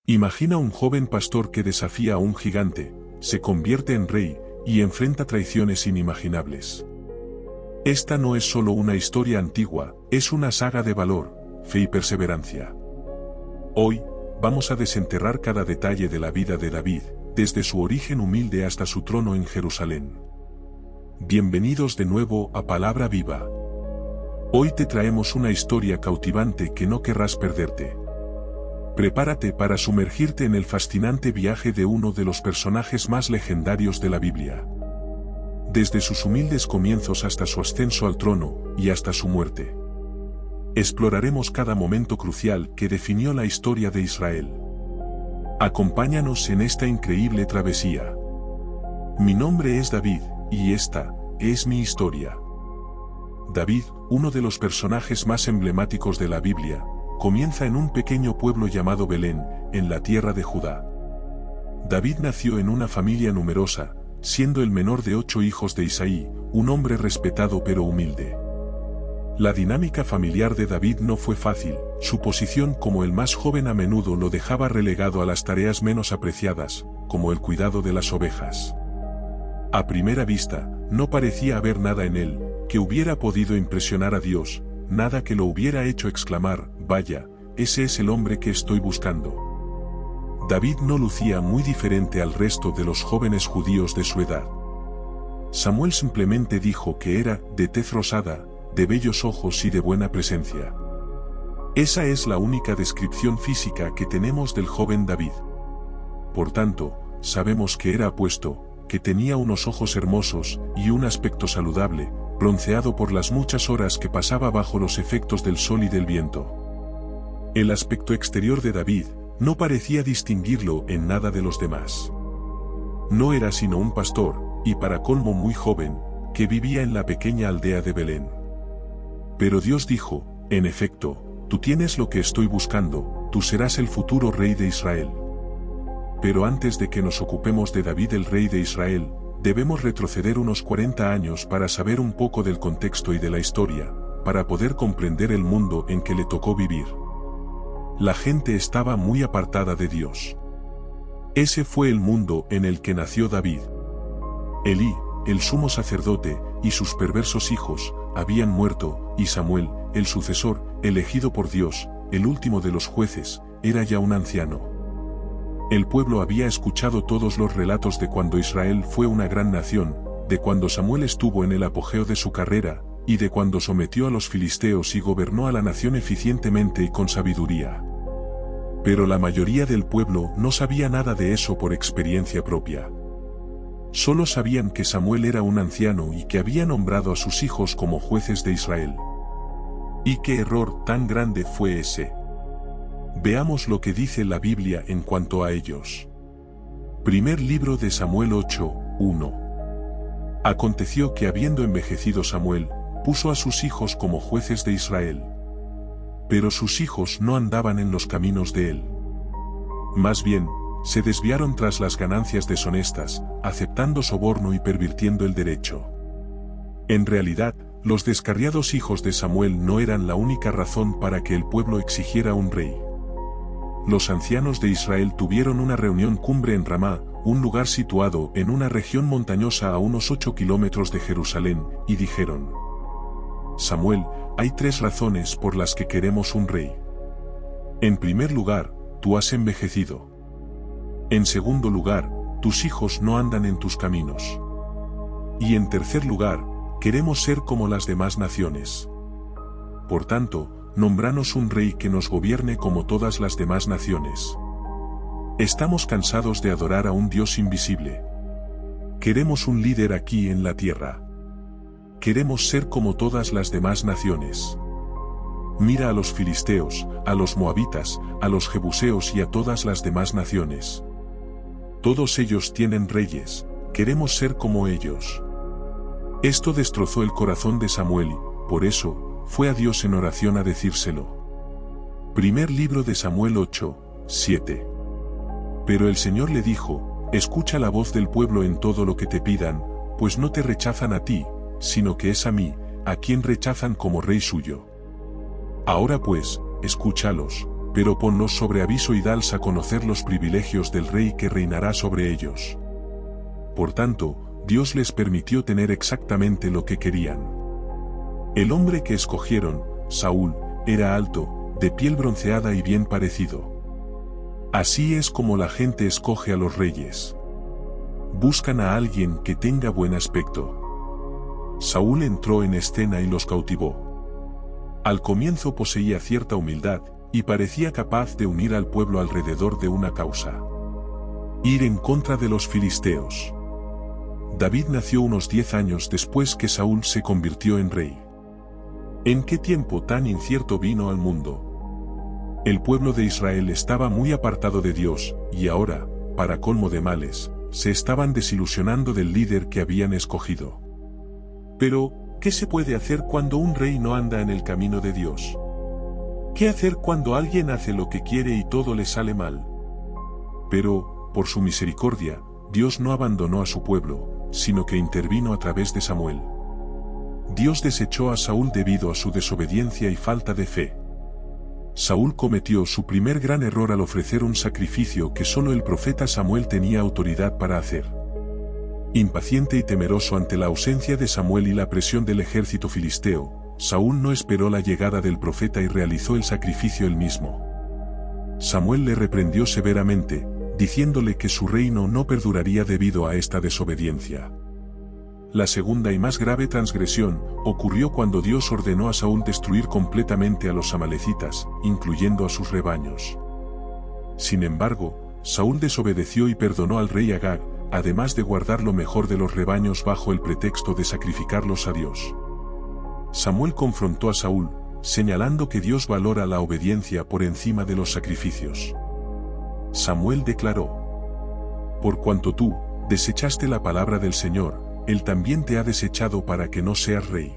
Imagina un joven pastor que desafía a un gigante, se convierte en rey, y enfrenta traiciones inimaginables. Esta no es solo una historia antigua, es una saga de valor, fe y perseverancia. Hoy, vamos a desenterrar cada detalle de la vida de David, desde su origen humilde hasta su trono en Jerusalén. Bienvenidos de nuevo a Palabra Viva. Hoy te traemos una historia cautivante que no querrás perderte. Prepárate para sumergirte en el fascinante viaje de uno de los personajes más legendarios de la Biblia. Desde sus humildes comienzos hasta su ascenso al trono, y hasta su muerte. Exploraremos cada momento crucial que definió la historia de Israel. Acompáñanos en esta increíble travesía. Mi nombre es David, y esta es mi historia. David, uno de los personajes más emblemáticos de la Biblia, comienza en un pequeño pueblo llamado Belén, en la tierra de Judá. David nació en una familia numerosa, siendo el menor de 8 hijos de Isaí, un hombre respetado pero humilde. La dinámica familiar de David no fue fácil, su posición como el más joven a menudo lo dejaba relegado a las tareas menos apreciadas, como el cuidado de las ovejas. A primera vista, no parecía haber nada en él que hubiera podido impresionar a Dios, nada que lo hubiera hecho exclamar, vaya, ese es el hombre que estoy buscando. David no lucía muy diferente al resto de los jóvenes judíos de su edad. Samuel simplemente dijo que era de tez rosada, de bellos ojos y de buena presencia. Esa es la única descripción física que tenemos del joven David. Por tanto, sabemos que era apuesto, que tenía unos ojos hermosos y un aspecto saludable, bronceado por las muchas horas que pasaba bajo los efectos del sol y del viento. El aspecto exterior de David no parecía distinguirlo en nada de los demás. No era sino un pastor, y para colmo muy joven, que vivía en la pequeña aldea de Belén. Pero Dios dijo, en efecto, tú tienes lo que estoy buscando, tú serás el futuro rey de Israel. Pero antes de que nos ocupemos de David el rey de Israel, debemos retroceder unos 40 años para saber un poco del contexto y de la historia, para poder comprender el mundo en que le tocó vivir. La gente estaba muy apartada de Dios. Ese fue el mundo en el que nació David. Elí, el sumo sacerdote, y sus perversos hijos, habían muerto, y Samuel, el sucesor, elegido por Dios, el último de los jueces, era ya un anciano. El pueblo había escuchado todos los relatos de cuando Israel fue una gran nación, de cuando Samuel estuvo en el apogeo de su carrera, y de cuando sometió a los filisteos y gobernó a la nación eficientemente y con sabiduría. Pero la mayoría del pueblo no sabía nada de eso por experiencia propia. Solo sabían que Samuel era un anciano y que había nombrado a sus hijos como jueces de Israel. ¿Y qué error tan grande fue ese? Veamos lo que dice la Biblia en cuanto a ellos. Primer libro de Samuel 8:1. Aconteció que habiendo envejecido Samuel, puso a sus hijos como jueces de Israel. Pero sus hijos no andaban en los caminos de él. Más bien, se desviaron tras las ganancias deshonestas, aceptando soborno y pervirtiendo el derecho. En realidad, los descarriados hijos de Samuel no eran la única razón para que el pueblo exigiera un rey. Los ancianos de Israel tuvieron una reunión cumbre en Ramá, un lugar situado en una región montañosa a unos 8 kilómetros de Jerusalén, y dijeron: Samuel, hay 3 razones por las que queremos un rey. En primer lugar, tú has envejecido. En segundo lugar, tus hijos no andan en tus caminos. Y en tercer lugar, queremos ser como las demás naciones. Por tanto, nómbranos un rey que nos gobierne como todas las demás naciones. Estamos cansados de adorar a un Dios invisible. Queremos un líder aquí en la tierra. Queremos ser como todas las demás naciones. Mira a los filisteos, a los moabitas, a los jebuseos y a todas las demás naciones. Todos ellos tienen reyes, queremos ser como ellos. Esto destrozó el corazón de Samuel y, por eso, fue a Dios en oración a decírselo. Primer libro de Samuel 8:7. Pero el Señor le dijo: escucha la voz del pueblo en todo lo que te pidan, pues no te rechazan a ti, sino que es a mí, a quien rechazan como rey suyo. Ahora pues, escúchalos, pero ponlos sobre aviso y dales a conocer los privilegios del rey que reinará sobre ellos. Por tanto, Dios les permitió tener exactamente lo que querían. El hombre que escogieron, Saúl, era alto, de piel bronceada y bien parecido. Así es como la gente escoge a los reyes. Buscan a alguien que tenga buen aspecto. Saúl entró en escena y los cautivó. Al comienzo poseía cierta humildad, y parecía capaz de unir al pueblo alrededor de una causa: ir en contra de los filisteos. David nació unos 10 años después que Saúl se convirtió en rey. ¿En qué tiempo tan incierto vino al mundo? El pueblo de Israel estaba muy apartado de Dios, y ahora, para colmo de males, se estaban desilusionando del líder que habían escogido. Pero, ¿qué se puede hacer cuando un rey no anda en el camino de Dios? ¿Qué hacer cuando alguien hace lo que quiere y todo le sale mal? Pero, por su misericordia, Dios no abandonó a su pueblo, sino que intervino a través de Samuel. Dios desechó a Saúl debido a su desobediencia y falta de fe. Saúl cometió su primer gran error al ofrecer un sacrificio que solo el profeta Samuel tenía autoridad para hacer. Impaciente y temeroso ante la ausencia de Samuel y la presión del ejército filisteo, Saúl no esperó la llegada del profeta y realizó el sacrificio él mismo. Samuel le reprendió severamente, diciéndole que su reino no perduraría debido a esta desobediencia. La segunda y más grave transgresión ocurrió cuando Dios ordenó a Saúl destruir completamente a los amalecitas, incluyendo a sus rebaños. Sin embargo, Saúl desobedeció y perdonó al rey Agag, además de guardar lo mejor de los rebaños bajo el pretexto de sacrificarlos a Dios. Samuel confrontó a Saúl, señalando que Dios valora la obediencia por encima de los sacrificios. Samuel declaró: por cuanto tú desechaste la palabra del Señor, Él también te ha desechado para que no seas rey.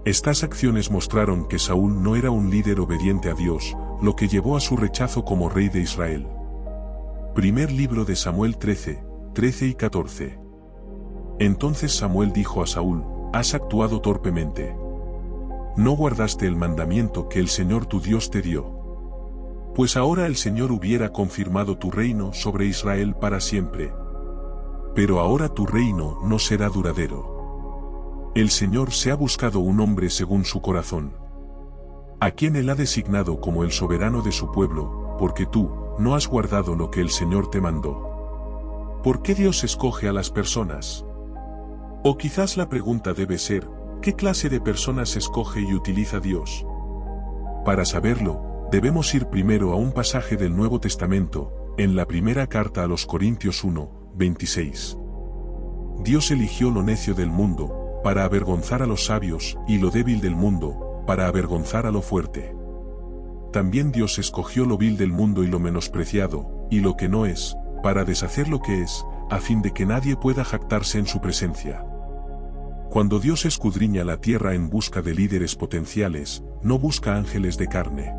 Estas acciones mostraron que Saúl no era un líder obediente a Dios, lo que llevó a su rechazo como rey de Israel. Primer libro de Samuel 13, 13 y 14. Entonces Samuel dijo a Saúl: has actuado torpemente. No guardaste el mandamiento que el Señor tu Dios te dio. Pues ahora el Señor hubiera confirmado tu reino sobre Israel para siempre. Pero ahora tu reino no será duradero. El Señor se ha buscado un hombre según su corazón, a quien Él ha designado como el soberano de su pueblo, porque tú no has guardado lo que el Señor te mandó. ¿Por qué Dios escoge a las personas? O quizás la pregunta debe ser: ¿qué clase de personas escoge y utiliza Dios? Para saberlo, debemos ir primero a un pasaje del Nuevo Testamento, en la primera carta a los Corintios 1, 26. Dios eligió lo necio del mundo, para avergonzar a los sabios, y lo débil del mundo, para avergonzar a lo fuerte. También Dios escogió lo vil del mundo y lo menospreciado, y lo que no es, para deshacer lo que es, a fin de que nadie pueda jactarse en su presencia. Cuando Dios escudriña la tierra en busca de líderes potenciales, no busca ángeles de carne.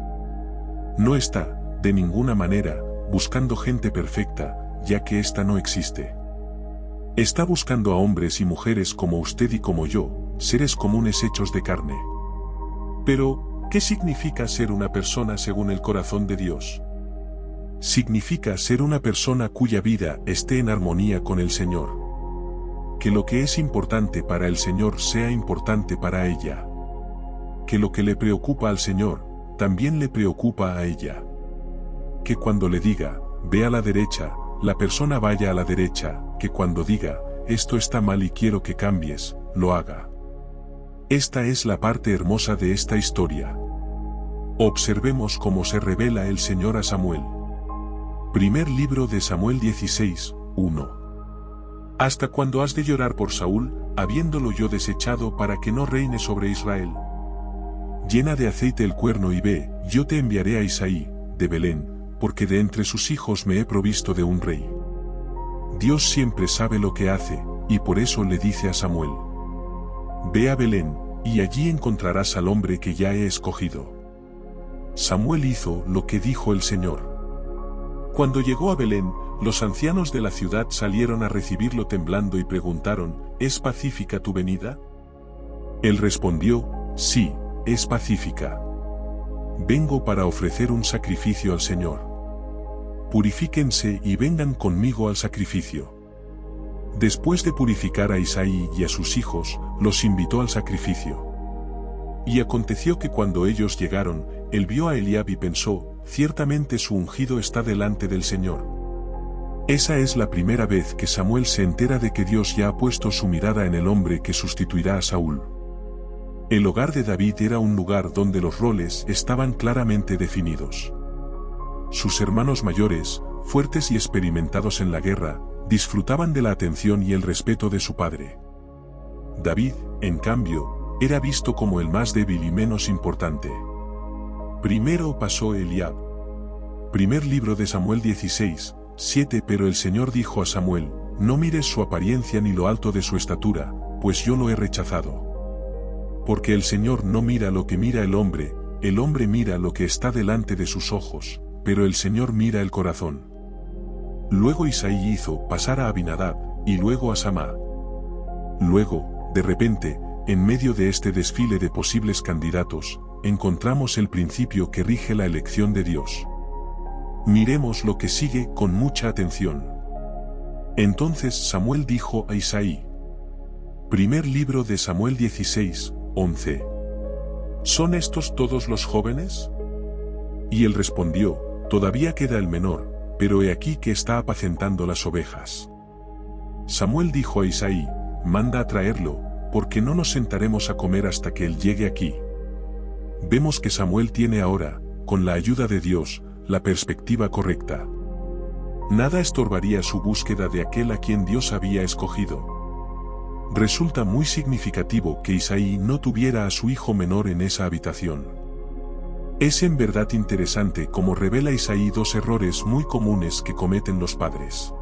No está, de ninguna manera, buscando gente perfecta, ya que ésta no existe. Está buscando a hombres y mujeres como usted y como yo, seres comunes hechos de carne. Pero, ¿qué significa ser una persona según el corazón de Dios? Significa ser una persona cuya vida esté en armonía con el Señor. Que lo que es importante para el Señor sea importante para ella. Que lo que le preocupa al Señor, también le preocupa a ella. Que cuando le diga, ve a la derecha, la persona vaya a la derecha, que cuando diga, esto está mal y quiero que cambies, lo haga. Esta es la parte hermosa de esta historia. Observemos cómo se revela el Señor a Samuel. Primer libro de Samuel 16, 1. ¿Hasta cuándo has de llorar por Saúl, habiéndolo yo desechado para que no reine sobre Israel? Llena de aceite el cuerno y ve, yo te enviaré a Isaí, de Belén, porque de entre sus hijos me he provisto de un rey. Dios siempre sabe lo que hace, y por eso le dice a Samuel: ve a Belén, y allí encontrarás al hombre que ya he escogido. Samuel hizo lo que dijo el Señor. Cuando llegó a Belén, los ancianos de la ciudad salieron a recibirlo temblando y preguntaron: ¿es pacífica tu venida? Él respondió: sí, es pacífica. Vengo para ofrecer un sacrificio al Señor. Purifíquense y vengan conmigo al sacrificio. Después de purificar a Isaí y a sus hijos, los invitó al sacrificio. Y aconteció que cuando ellos llegaron, él vio a Eliab y pensó, ciertamente su ungido está delante del Señor. Esa es la primera vez que Samuel se entera de que Dios ya ha puesto su mirada en el hombre que sustituirá a Saúl. El hogar de David era un lugar donde los roles estaban claramente definidos. Sus hermanos mayores, fuertes y experimentados en la guerra, disfrutaban de la atención y el respeto de su padre. David, en cambio, era visto como el más débil y menos importante. Primero pasó Eliab. Primer libro de Samuel 16:7. Pero el Señor dijo a Samuel, no mires su apariencia ni lo alto de su estatura, pues yo lo he rechazado. Porque el Señor no mira lo que mira el hombre mira lo que está delante de sus ojos, pero el Señor mira el corazón. Luego Isaí hizo pasar a Abinadab, y luego a Samá. Luego, de repente, en medio de este desfile de posibles candidatos, encontramos el principio que rige la elección de Dios. Miremos lo que sigue con mucha atención. Entonces Samuel dijo a Isaí. Primer libro de Samuel 16:11. ¿Son estos todos los jóvenes? Y él respondió, todavía queda el menor, pero he aquí que está apacentando las ovejas. Samuel dijo a Isaí, manda a traerlo, porque no nos sentaremos a comer hasta que él llegue aquí. Vemos que Samuel tiene ahora, con la ayuda de Dios, la perspectiva correcta. Nada estorbaría su búsqueda de aquel a quien Dios había escogido. Resulta muy significativo que Isaí no tuviera a su hijo menor en esa habitación. Es en verdad interesante cómo revela Isaí dos errores muy comunes que cometen los padres.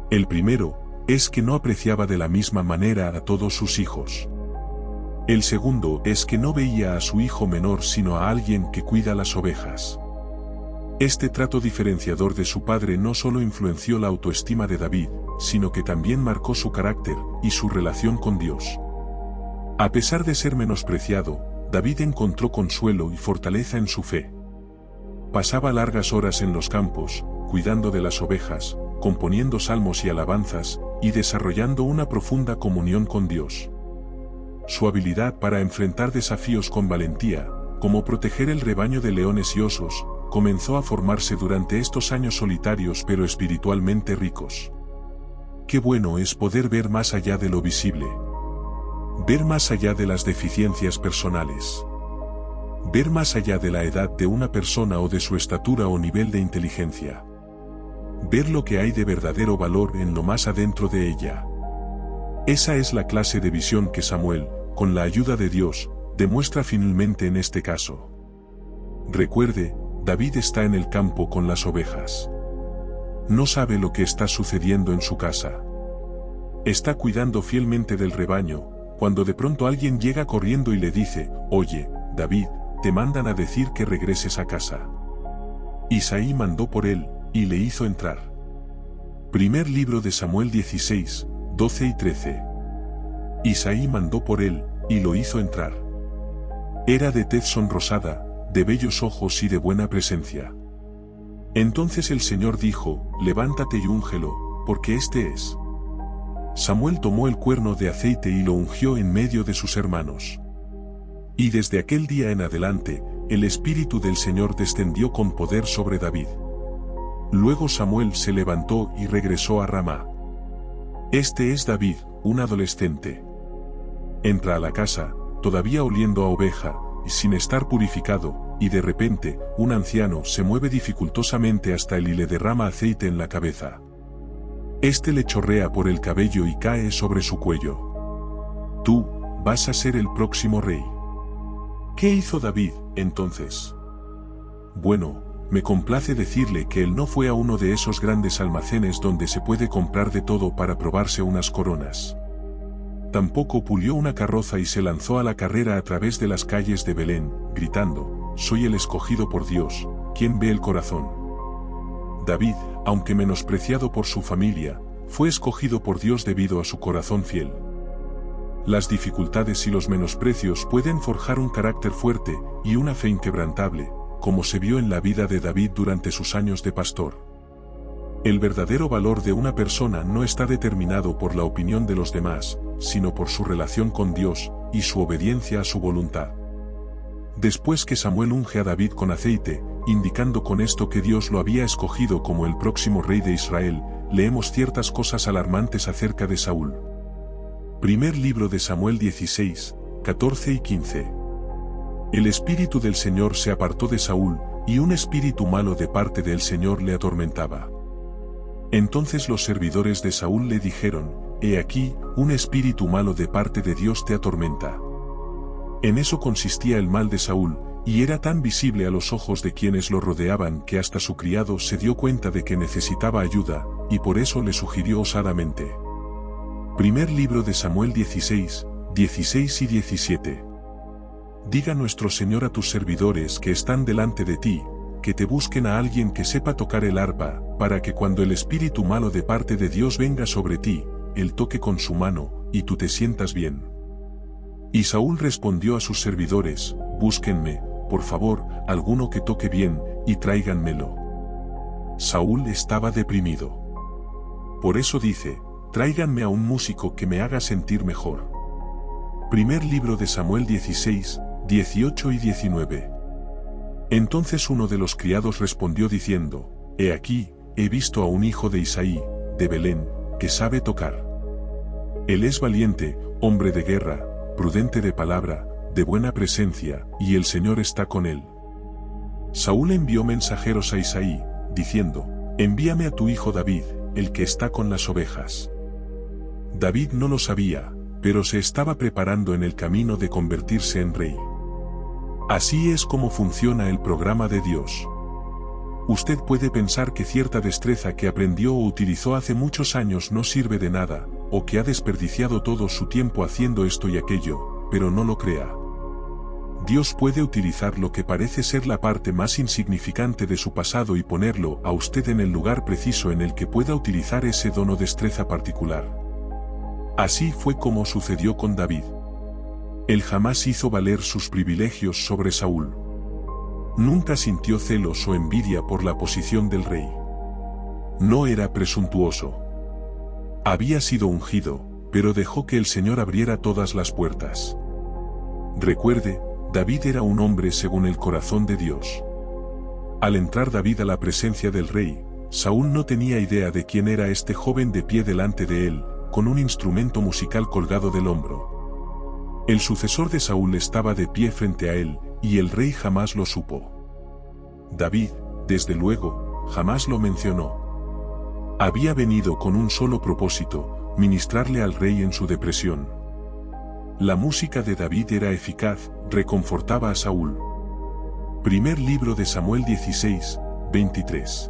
El primero, es que no apreciaba de la misma manera a todos sus hijos. El segundo es que no veía a su hijo menor sino a alguien que cuida las ovejas. Este trato diferenciador de su padre no solo influenció la autoestima de David, sino que también marcó su carácter y su relación con Dios. A pesar de ser menospreciado, David encontró consuelo y fortaleza en su fe. Pasaba largas horas en los campos, cuidando de las ovejas, componiendo salmos y alabanzas, y desarrollando una profunda comunión con Dios. Su habilidad para enfrentar desafíos con valentía, como proteger el rebaño de leones y osos, comenzó a formarse durante estos años solitarios pero espiritualmente ricos. Qué bueno es poder ver más allá de lo visible. Ver más allá de las deficiencias personales. Ver más allá de la edad de una persona o de su estatura o nivel de inteligencia. Ver lo que hay de verdadero valor en lo más adentro de ella. Esa es la clase de visión que Samuel, con la ayuda de Dios, demuestra finalmente en este caso. Recuerde, David está en el campo con las ovejas. No sabe lo que está sucediendo en su casa. Está cuidando fielmente del rebaño, cuando de pronto alguien llega corriendo y le dice, oye, David, te mandan a decir que regreses a casa. Isaí mandó por él, y le hizo entrar. Primer libro de Samuel 16:12 y 13. Isaí mandó por él, y lo hizo entrar. Era de tez sonrosada, de bellos ojos y de buena presencia. Entonces el Señor dijo, levántate y úngelo, porque este es. Samuel tomó el cuerno de aceite y lo ungió en medio de sus hermanos. Y desde aquel día en adelante, el Espíritu del Señor descendió con poder sobre David. Luego Samuel se levantó y regresó a Ramá. Este es David, un adolescente. Entra a la casa, todavía oliendo a oveja, y sin estar purificado, y de repente, un anciano se mueve dificultosamente hasta él y le derrama aceite en la cabeza. Este le chorrea por el cabello y cae sobre su cuello. Tú, vas a ser el próximo rey. ¿Qué hizo David, entonces? Bueno, me complace decirle que él no fue a uno de esos grandes almacenes donde se puede comprar de todo para probarse unas coronas. Tampoco pulió una carroza y se lanzó a la carrera a través de las calles de Belén, gritando, soy el escogido por Dios, quien ve el corazón. David, aunque menospreciado por su familia, fue escogido por Dios debido a su corazón fiel. Las dificultades y los menosprecios pueden forjar un carácter fuerte y una fe inquebrantable, como se vio en la vida de David durante sus años de pastor. El verdadero valor de una persona no está determinado por la opinión de los demás, sino por su relación con Dios y su obediencia a su voluntad. Después que Samuel unge a David con aceite, indicando con esto que Dios lo había escogido como el próximo rey de Israel, leemos ciertas cosas alarmantes acerca de Saúl. Primer libro de Samuel 16, 14 y 15. El espíritu del Señor se apartó de Saúl, y un espíritu malo de parte del Señor le atormentaba. Entonces los servidores de Saúl le dijeron: He aquí, un espíritu malo de parte de Dios te atormenta. En eso consistía el mal de Saúl, y era tan visible a los ojos de quienes lo rodeaban que hasta su criado se dio cuenta de que necesitaba ayuda, y por eso le sugirió osadamente. Primer libro de Samuel 16, 16 y 17. Diga nuestro Señor a tus servidores que están delante de ti, que te busquen a alguien que sepa tocar el arpa, para que cuando el espíritu malo de parte de Dios venga sobre ti, él toque con su mano, y tú te sientas bien. Y Saúl respondió a sus servidores: Búsquenme, por favor, alguno que toque bien, y tráiganmelo. Saúl estaba deprimido. Por eso dice: Tráiganme a un músico que me haga sentir mejor. Primer libro de Samuel 16, 18 y 19. Entonces uno de los criados respondió diciendo: He aquí, he visto a un hijo de Isaí, de Belén, que sabe tocar. Él es valiente, hombre de guerra, prudente de palabra, de buena presencia, y el Señor está con él. Saúl envió mensajeros a Isaí, diciendo: Envíame a tu hijo David, el que está con las ovejas. David no lo sabía, pero se estaba preparando en el camino de convertirse en rey. Así es como funciona el programa de Dios. Usted puede pensar que cierta destreza que aprendió o utilizó hace muchos años no sirve de nada, o que ha desperdiciado todo su tiempo haciendo esto y aquello, pero no lo crea. Dios puede utilizar lo que parece ser la parte más insignificante de su pasado y ponerlo a usted en el lugar preciso en el que pueda utilizar ese don o destreza particular. Así fue como sucedió con David. Él jamás hizo valer sus privilegios sobre Saúl. Nunca sintió celos o envidia por la posición del rey. No era presuntuoso. Había sido ungido, pero dejó que el Señor abriera todas las puertas. Recuerde, David era un hombre según el corazón de Dios. Al entrar David a la presencia del rey, Saúl no tenía idea de quién era este joven de pie delante de él, con un instrumento musical colgado del hombro. El sucesor de Saúl estaba de pie frente a él, y el rey jamás lo supo. David, desde luego, jamás lo mencionó. Había venido con un solo propósito: ministrarle al rey en su depresión. La música de David era eficaz, reconfortaba a Saúl. Primer libro de Samuel 16, 23.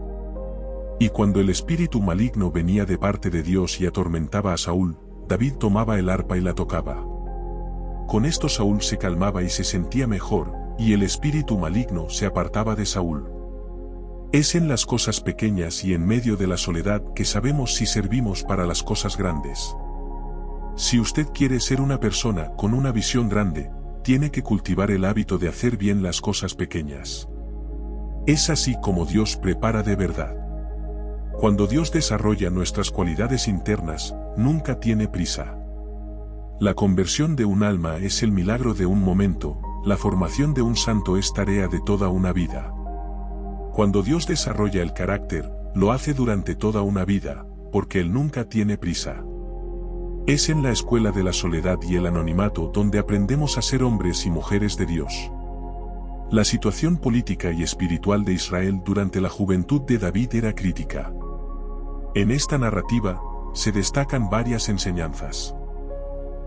Y cuando el espíritu maligno venía de parte de Dios y atormentaba a Saúl, David tomaba el arpa y la tocaba. Con esto Saúl se calmaba y se sentía mejor, y el espíritu maligno se apartaba de Saúl. Es en las cosas pequeñas y en medio de la soledad que sabemos si servimos para las cosas grandes. Si usted quiere ser una persona con una visión grande, tiene que cultivar el hábito de hacer bien las cosas pequeñas. Es así como Dios prepara de verdad. Cuando Dios desarrolla nuestras cualidades internas, nunca tiene prisa. La conversión de un alma es el milagro de un momento, la formación de un santo es tarea de toda una vida. Cuando Dios desarrolla el carácter, lo hace durante toda una vida, porque Él nunca tiene prisa. Es en la escuela de la soledad y el anonimato donde aprendemos a ser hombres y mujeres de Dios. La situación política y espiritual de Israel durante la juventud de David era crítica. En esta narrativa, se destacan varias enseñanzas.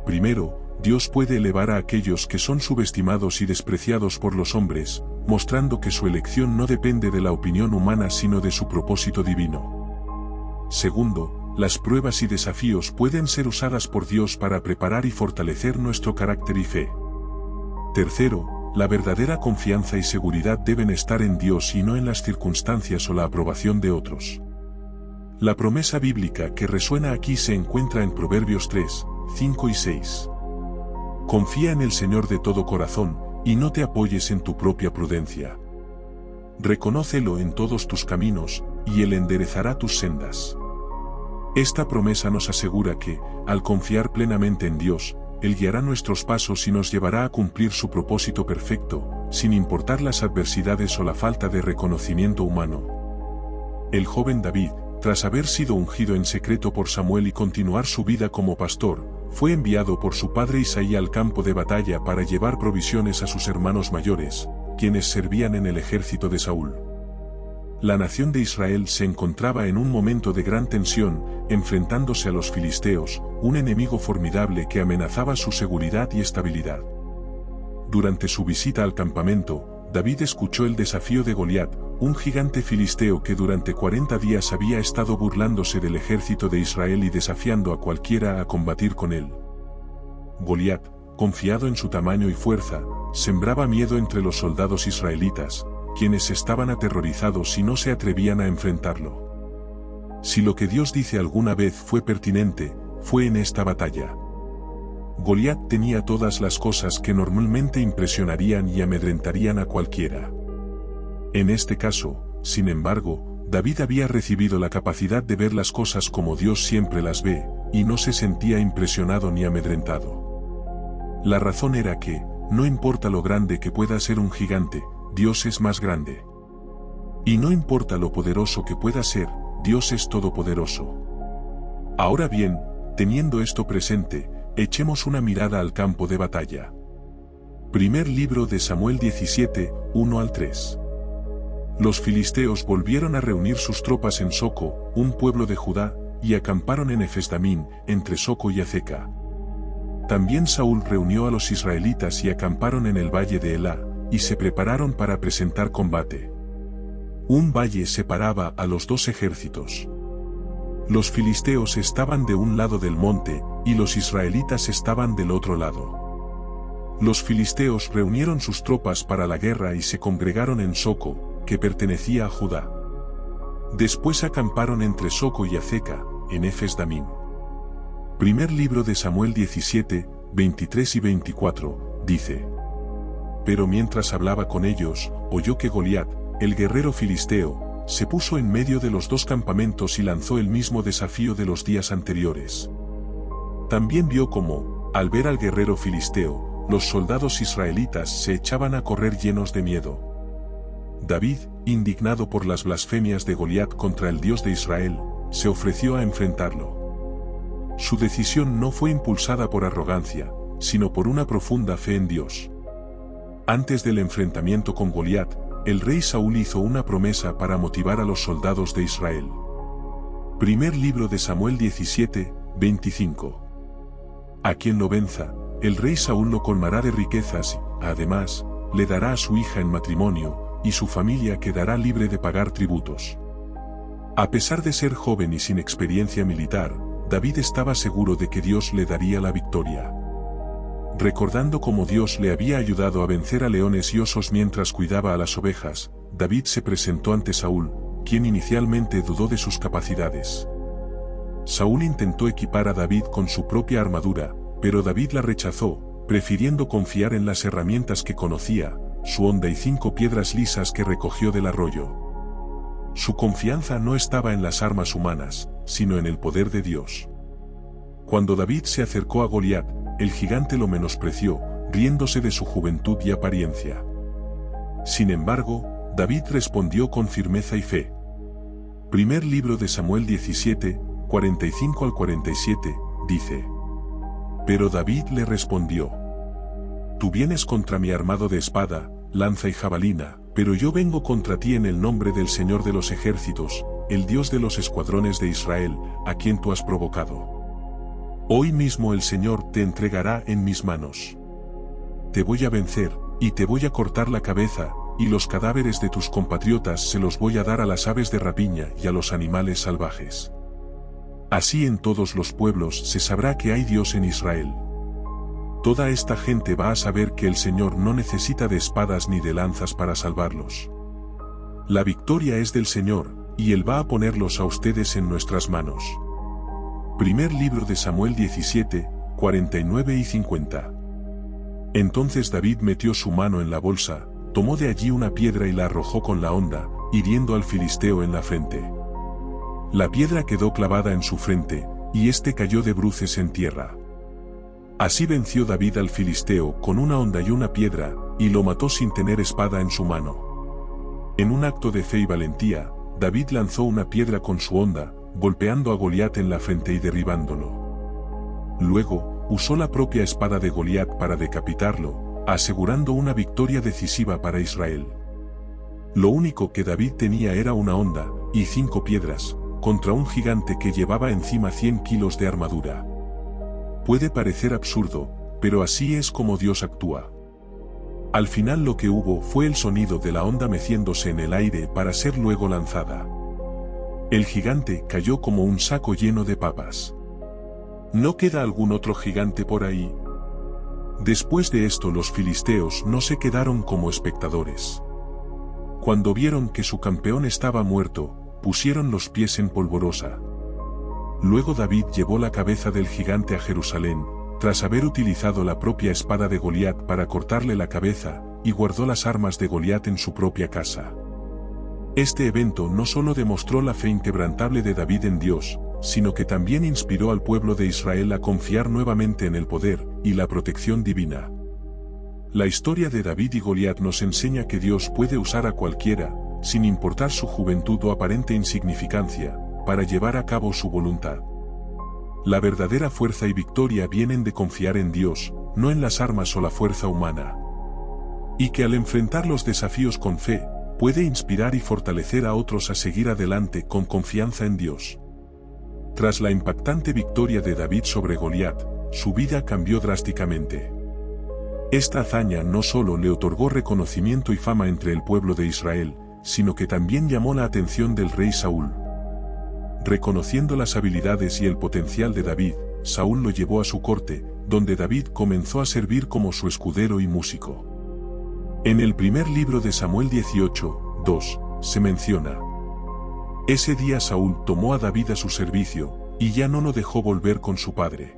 Primero, Dios puede elevar a aquellos que son subestimados y despreciados por los hombres, mostrando que su elección no depende de la opinión humana sino de su propósito divino. Segundo, las pruebas y desafíos pueden ser usadas por Dios para preparar y fortalecer nuestro carácter y fe. Tercero, la verdadera confianza y seguridad deben estar en Dios y no en las circunstancias o la aprobación de otros. La promesa bíblica que resuena aquí se encuentra en Proverbios 3, 5 y 6. Confía en el Señor de todo corazón, y no te apoyes en tu propia prudencia. Reconócelo en todos tus caminos, y Él enderezará tus sendas. Esta promesa nos asegura que, al confiar plenamente en Dios, Él guiará nuestros pasos y nos llevará a cumplir su propósito perfecto, sin importar las adversidades o la falta de reconocimiento humano. El joven David, tras haber sido ungido en secreto por Samuel y continuar su vida como pastor, fue enviado por su padre Isaí al campo de batalla para llevar provisiones a sus hermanos mayores, quienes servían en el ejército de Saúl. La nación de Israel se encontraba en un momento de gran tensión, enfrentándose a los filisteos, un enemigo formidable que amenazaba su seguridad y estabilidad. Durante su visita al campamento, David escuchó el desafío de Goliat, un gigante filisteo que durante 40 días había estado burlándose del ejército de Israel y desafiando a cualquiera a combatir con él. Goliat, confiado en su tamaño y fuerza, sembraba miedo entre los soldados israelitas, quienes estaban aterrorizados y no se atrevían a enfrentarlo. Si lo que Dios dice alguna vez fue pertinente, fue en esta batalla. Goliat tenía todas las cosas que normalmente impresionarían y amedrentarían a cualquiera. En este caso, sin embargo, David había recibido la capacidad de ver las cosas como Dios siempre las ve, y no se sentía impresionado ni amedrentado. La razón era que, no importa lo grande que pueda ser un gigante, Dios es más grande. Y no importa lo poderoso que pueda ser, Dios es todopoderoso. Ahora bien, teniendo esto presente, echemos una mirada al campo de batalla. Primer libro de Samuel 17, 1 al 3. Los filisteos volvieron a reunir sus tropas en Soco, un pueblo de Judá, y acamparon en Efes-Damín, entre Soco y Azeca. También Saúl reunió a los israelitas y acamparon en el valle de Elá, y se prepararon para presentar combate. Un valle separaba a los dos ejércitos. Los filisteos estaban de un lado del monte, y los israelitas estaban del otro lado. Los filisteos reunieron sus tropas para la guerra y se congregaron en Soco, que pertenecía a Judá. Después acamparon entre Soco y Azeca, en Efes-Damín. Primer libro de Samuel 17, 23 y 24, dice: Pero mientras hablaba con ellos, oyó que Goliat, el guerrero filisteo, se puso en medio de los dos campamentos y lanzó el mismo desafío de los días anteriores. También vio cómo, al ver al guerrero filisteo, los soldados israelitas se echaban a correr llenos de miedo. David, indignado por las blasfemias de Goliat contra el Dios de Israel, se ofreció a enfrentarlo. Su decisión no fue impulsada por arrogancia, sino por una profunda fe en Dios. Antes del enfrentamiento con Goliat, el rey Saúl hizo una promesa para motivar a los soldados de Israel. Primer libro de Samuel 17, 25. A quien lo venza, el rey Saúl lo colmará de riquezas y, además, le dará a su hija en matrimonio, y su familia quedará libre de pagar tributos. A pesar de ser joven y sin experiencia militar, David estaba seguro de que Dios le daría la victoria. Recordando cómo Dios le había ayudado a vencer a leones y osos mientras cuidaba a las ovejas, David se presentó ante Saúl, quien inicialmente dudó de sus capacidades. Saúl intentó equipar a David con su propia armadura, pero David la rechazó, prefiriendo confiar en las herramientas que conocía, su honda y 5 piedras lisas que recogió del arroyo. Su confianza no estaba en las armas humanas, sino en el poder de Dios. Cuando David se acercó a Goliat, el gigante lo menospreció, riéndose de su juventud y apariencia. Sin embargo, David respondió con firmeza y fe. Primer libro de Samuel 17, 45 al 47, dice: Pero David le respondió: Tú vienes contra mí armado de espada, lanza y jabalina, pero yo vengo contra ti en el nombre del Señor de los ejércitos, el Dios de los escuadrones de Israel, a quien tú has provocado. Hoy mismo el Señor te entregará en mis manos. Te voy a vencer, y te voy a cortar la cabeza, y los cadáveres de tus compatriotas se los voy a dar a las aves de rapiña y a los animales salvajes. Así en todos los pueblos se sabrá que hay Dios en Israel. Toda esta gente va a saber que el Señor no necesita de espadas ni de lanzas para salvarlos. La victoria es del Señor, y Él va a ponerlos a ustedes en nuestras manos. Primer libro de Samuel 17, 49 y 50. Entonces David metió su mano en la bolsa, tomó de allí una piedra y la arrojó con la honda, hiriendo al filisteo en la frente. La piedra quedó clavada en su frente, y éste cayó de bruces en tierra. Así venció David al filisteo con una honda y una piedra, y lo mató sin tener espada en su mano. En un acto de fe y valentía, David lanzó una piedra con su honda, golpeando a Goliat en la frente y derribándolo. Luego, usó la propia espada de Goliat para decapitarlo, asegurando una victoria decisiva para Israel. Lo único que David tenía era una honda, y 5 piedras, contra un gigante que llevaba encima 100 kilos de armadura. Puede parecer absurdo, pero así es como Dios actúa. Al final lo que hubo fue el sonido de la honda meciéndose en el aire para ser luego lanzada. El gigante cayó como un saco lleno de papas. ¿No queda algún otro gigante por ahí? Después de esto los filisteos no se quedaron como espectadores. Cuando vieron que su campeón estaba muerto, pusieron los pies en polvorosa. Luego David llevó la cabeza del gigante a Jerusalén, tras haber utilizado la propia espada de Goliat para cortarle la cabeza, y guardó las armas de Goliat en su propia casa. Este evento no solo demostró la fe inquebrantable de David en Dios, sino que también inspiró al pueblo de Israel a confiar nuevamente en el poder y la protección divina. La historia de David y Goliat nos enseña que Dios puede usar a cualquiera, sin importar su juventud o aparente insignificancia, para llevar a cabo su voluntad. La verdadera fuerza y victoria vienen de confiar en Dios, no en las armas o la fuerza humana. Y que al enfrentar los desafíos con fe, puede inspirar y fortalecer a otros a seguir adelante con confianza en Dios. Tras la impactante victoria de David sobre Goliat, su vida cambió drásticamente. Esta hazaña no solo le otorgó reconocimiento y fama entre el pueblo de Israel, sino que también llamó la atención del rey Saúl. Reconociendo las habilidades y el potencial de David, Saúl lo llevó a su corte, donde David comenzó a servir como su escudero y músico. En el primer libro de Samuel 18:2, se menciona: ese día Saúl tomó a David a su servicio, y ya no lo dejó volver con su padre.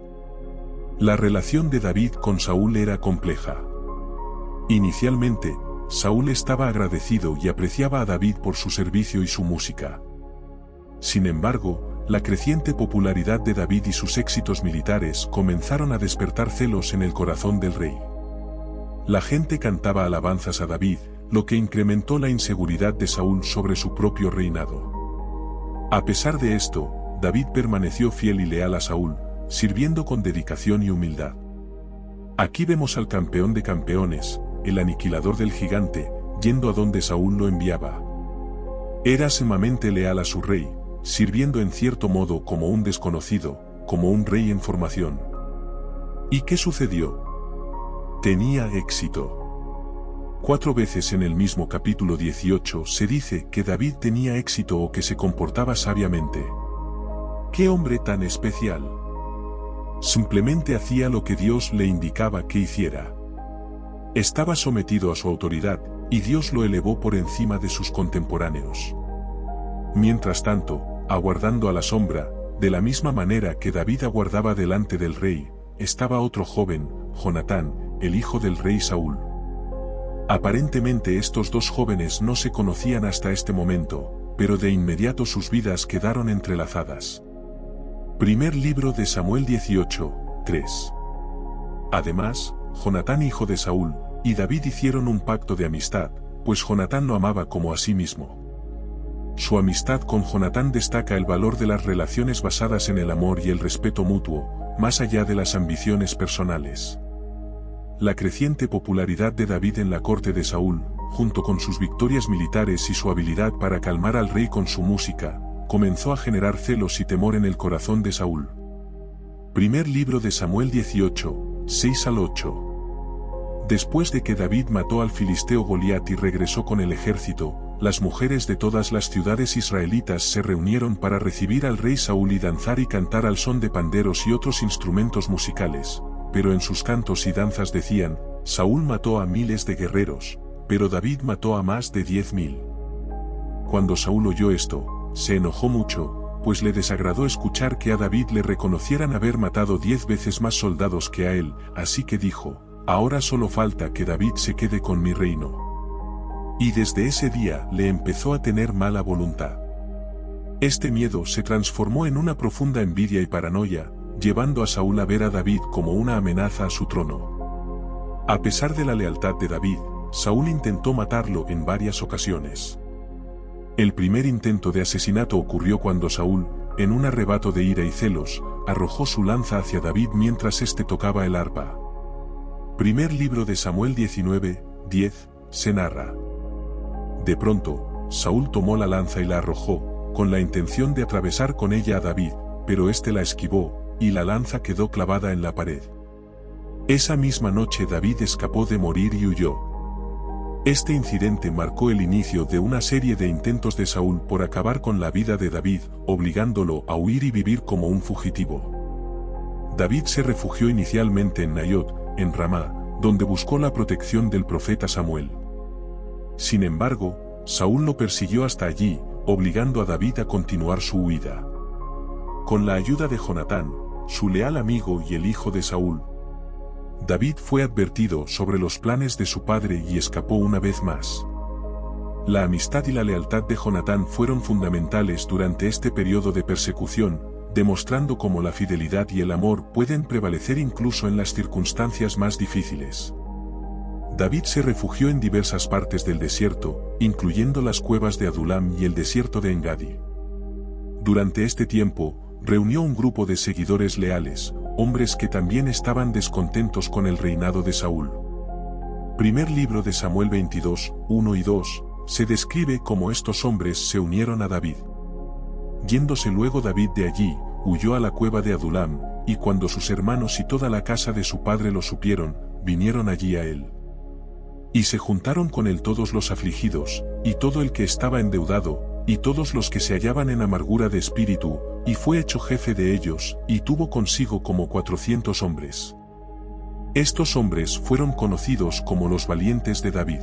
La relación de David con Saúl era compleja. Inicialmente, Saúl estaba agradecido y apreciaba a David por su servicio y su música. Sin embargo, la creciente popularidad de David y sus éxitos militares comenzaron a despertar celos en el corazón del rey. La gente cantaba alabanzas a David, lo que incrementó la inseguridad de Saúl sobre su propio reinado. A pesar de esto, David permaneció fiel y leal a Saúl, sirviendo con dedicación y humildad. Aquí vemos al campeón de campeones, el aniquilador del gigante, yendo a donde Saúl lo enviaba. Era sumamente leal a su rey, sirviendo en cierto modo como un desconocido, como un rey en formación. ¿Y qué sucedió? Tenía éxito. 4 veces en el mismo capítulo 18 se dice que David tenía éxito o que se comportaba sabiamente. ¡Qué hombre tan especial! Simplemente hacía lo que Dios le indicaba que hiciera. Estaba sometido a su autoridad, y Dios lo elevó por encima de sus contemporáneos. Mientras tanto, aguardando a la sombra, de la misma manera que David aguardaba delante del rey, estaba otro joven, Jonatán, el hijo del rey Saúl. Aparentemente estos dos jóvenes no se conocían hasta este momento, pero de inmediato sus vidas quedaron entrelazadas. Primer libro de Samuel 18:3. Además, Jonatán hijo de Saúl, y David hicieron un pacto de amistad, pues Jonatán lo amaba como a sí mismo. Su amistad con Jonatán destaca el valor de las relaciones basadas en el amor y el respeto mutuo, más allá de las ambiciones personales. La creciente popularidad de David en la corte de Saúl, junto con sus victorias militares y su habilidad para calmar al rey con su música, comenzó a generar celos y temor en el corazón de Saúl. Primer libro de Samuel 18:6-8. Después de que David mató al filisteo Goliat y regresó con el ejército, las mujeres de todas las ciudades israelitas se reunieron para recibir al rey Saúl y danzar y cantar al son de panderos y otros instrumentos musicales, pero en sus cantos y danzas decían: Saúl mató a miles de guerreros, pero David mató a más de 10.000. Cuando Saúl oyó esto, se enojó mucho, pues le desagradó escuchar que a David le reconocieran haber matado 10 veces más soldados que a él, así que dijo: ahora solo falta que David se quede con mi reino. Y desde ese día le empezó a tener mala voluntad. Este miedo se transformó en una profunda envidia y paranoia, llevando a Saúl a ver a David como una amenaza a su trono. A pesar de la lealtad de David, Saúl intentó matarlo en varias ocasiones. El primer intento de asesinato ocurrió cuando Saúl, en un arrebato de ira y celos, arrojó su lanza hacia David mientras éste tocaba el arpa. Primer libro de Samuel 19:10, se narra. De pronto, Saúl tomó la lanza y la arrojó, con la intención de atravesar con ella a David, pero éste la esquivó, y la lanza quedó clavada en la pared. Esa misma noche David escapó de morir y huyó. Este incidente marcó el inicio de una serie de intentos de Saúl por acabar con la vida de David, obligándolo a huir y vivir como un fugitivo. David se refugió inicialmente en Naiot, en Ramá, donde buscó la protección del profeta Samuel. Sin embargo, Saúl lo persiguió hasta allí, obligando a David a continuar su huida. Con la ayuda de Jonatán, su leal amigo y el hijo de Saúl, David fue advertido sobre los planes de su padre y escapó una vez más. La amistad y la lealtad de Jonatán fueron fundamentales durante este periodo de persecución, demostrando cómo la fidelidad y el amor pueden prevalecer incluso en las circunstancias más difíciles. David se refugió en diversas partes del desierto, incluyendo las cuevas de Adulam y el desierto de Engadi. Durante este tiempo, reunió un grupo de seguidores leales, hombres que también estaban descontentos con el reinado de Saúl. Primer libro de Samuel 22:1 y 2, se describe cómo estos hombres se unieron a David. Yéndose luego David de allí, huyó a la cueva de Adulam, y cuando sus hermanos y toda la casa de su padre lo supieron, vinieron allí a él. Y se juntaron con él todos los afligidos, y todo el que estaba endeudado, y todos los que se hallaban en amargura de espíritu, y fue hecho jefe de ellos, y tuvo consigo como 400 hombres. Estos hombres fueron conocidos como los valientes de David.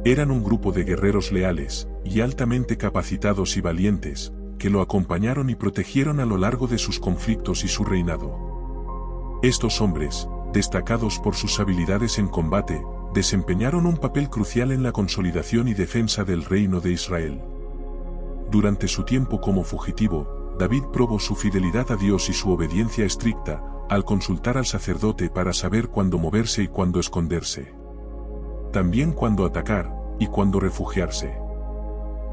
Eran un grupo de guerreros leales, y altamente capacitados y valientes, que lo acompañaron y protegieron a lo largo de sus conflictos y su reinado. Estos hombres, destacados por sus habilidades en combate, desempeñaron un papel crucial en la consolidación y defensa del reino de Israel. Durante su tiempo como fugitivo, David probó su fidelidad a Dios y su obediencia estricta, al consultar al sacerdote para saber cuándo moverse y cuándo esconderse. También cuándo atacar, y cuándo refugiarse.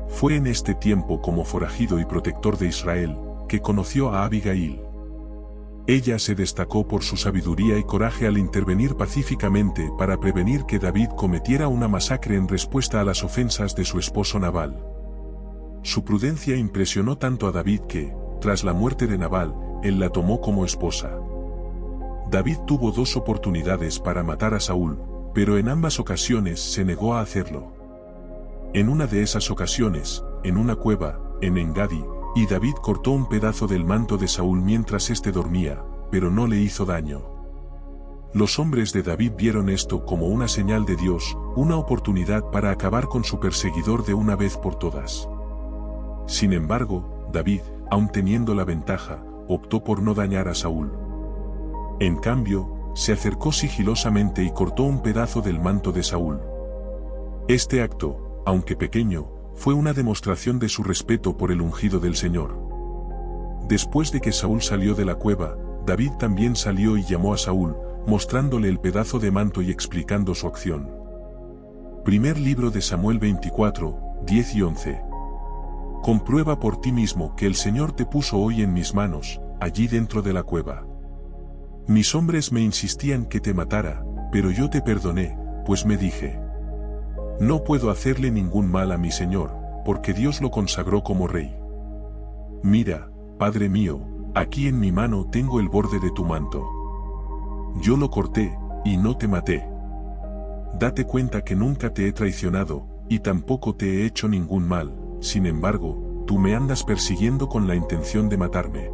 Fue en este tiempo como forajido y protector de Israel, que conoció a Abigail. Ella se destacó por su sabiduría y coraje al intervenir pacíficamente para prevenir que David cometiera una masacre en respuesta a las ofensas de su esposo Nabal. Su prudencia impresionó tanto a David que, tras la muerte de Nabal, él la tomó como esposa. David tuvo 2 oportunidades para matar a Saúl, pero en ambas ocasiones se negó a hacerlo. En una de esas ocasiones, en una cueva, en Engadi, y David cortó un pedazo del manto de Saúl mientras éste dormía, pero no le hizo daño. Los hombres de David vieron esto como una señal de Dios, una oportunidad para acabar con su perseguidor de una vez por todas. Sin embargo, David, aun teniendo la ventaja, optó por no dañar a Saúl. En cambio, se acercó sigilosamente y cortó un pedazo del manto de Saúl. Este acto, aunque pequeño, fue una demostración de su respeto por el ungido del Señor. Después de que Saúl salió de la cueva, David también salió y llamó a Saúl, mostrándole el pedazo de manto y explicando su acción. Primer libro de Samuel 24:10 y 11. Comprueba por ti mismo que el Señor te puso hoy en mis manos, allí dentro de la cueva. Mis hombres me insistían que te matara, pero yo te perdoné, pues me dije: no puedo hacerle ningún mal a mi Señor, porque Dios lo consagró como rey. Mira, Padre mío, aquí en mi mano tengo el borde de tu manto. Yo lo corté, y no te maté. Date cuenta que nunca te he traicionado, y tampoco te he hecho ningún mal, sin embargo, tú me andas persiguiendo con la intención de matarme.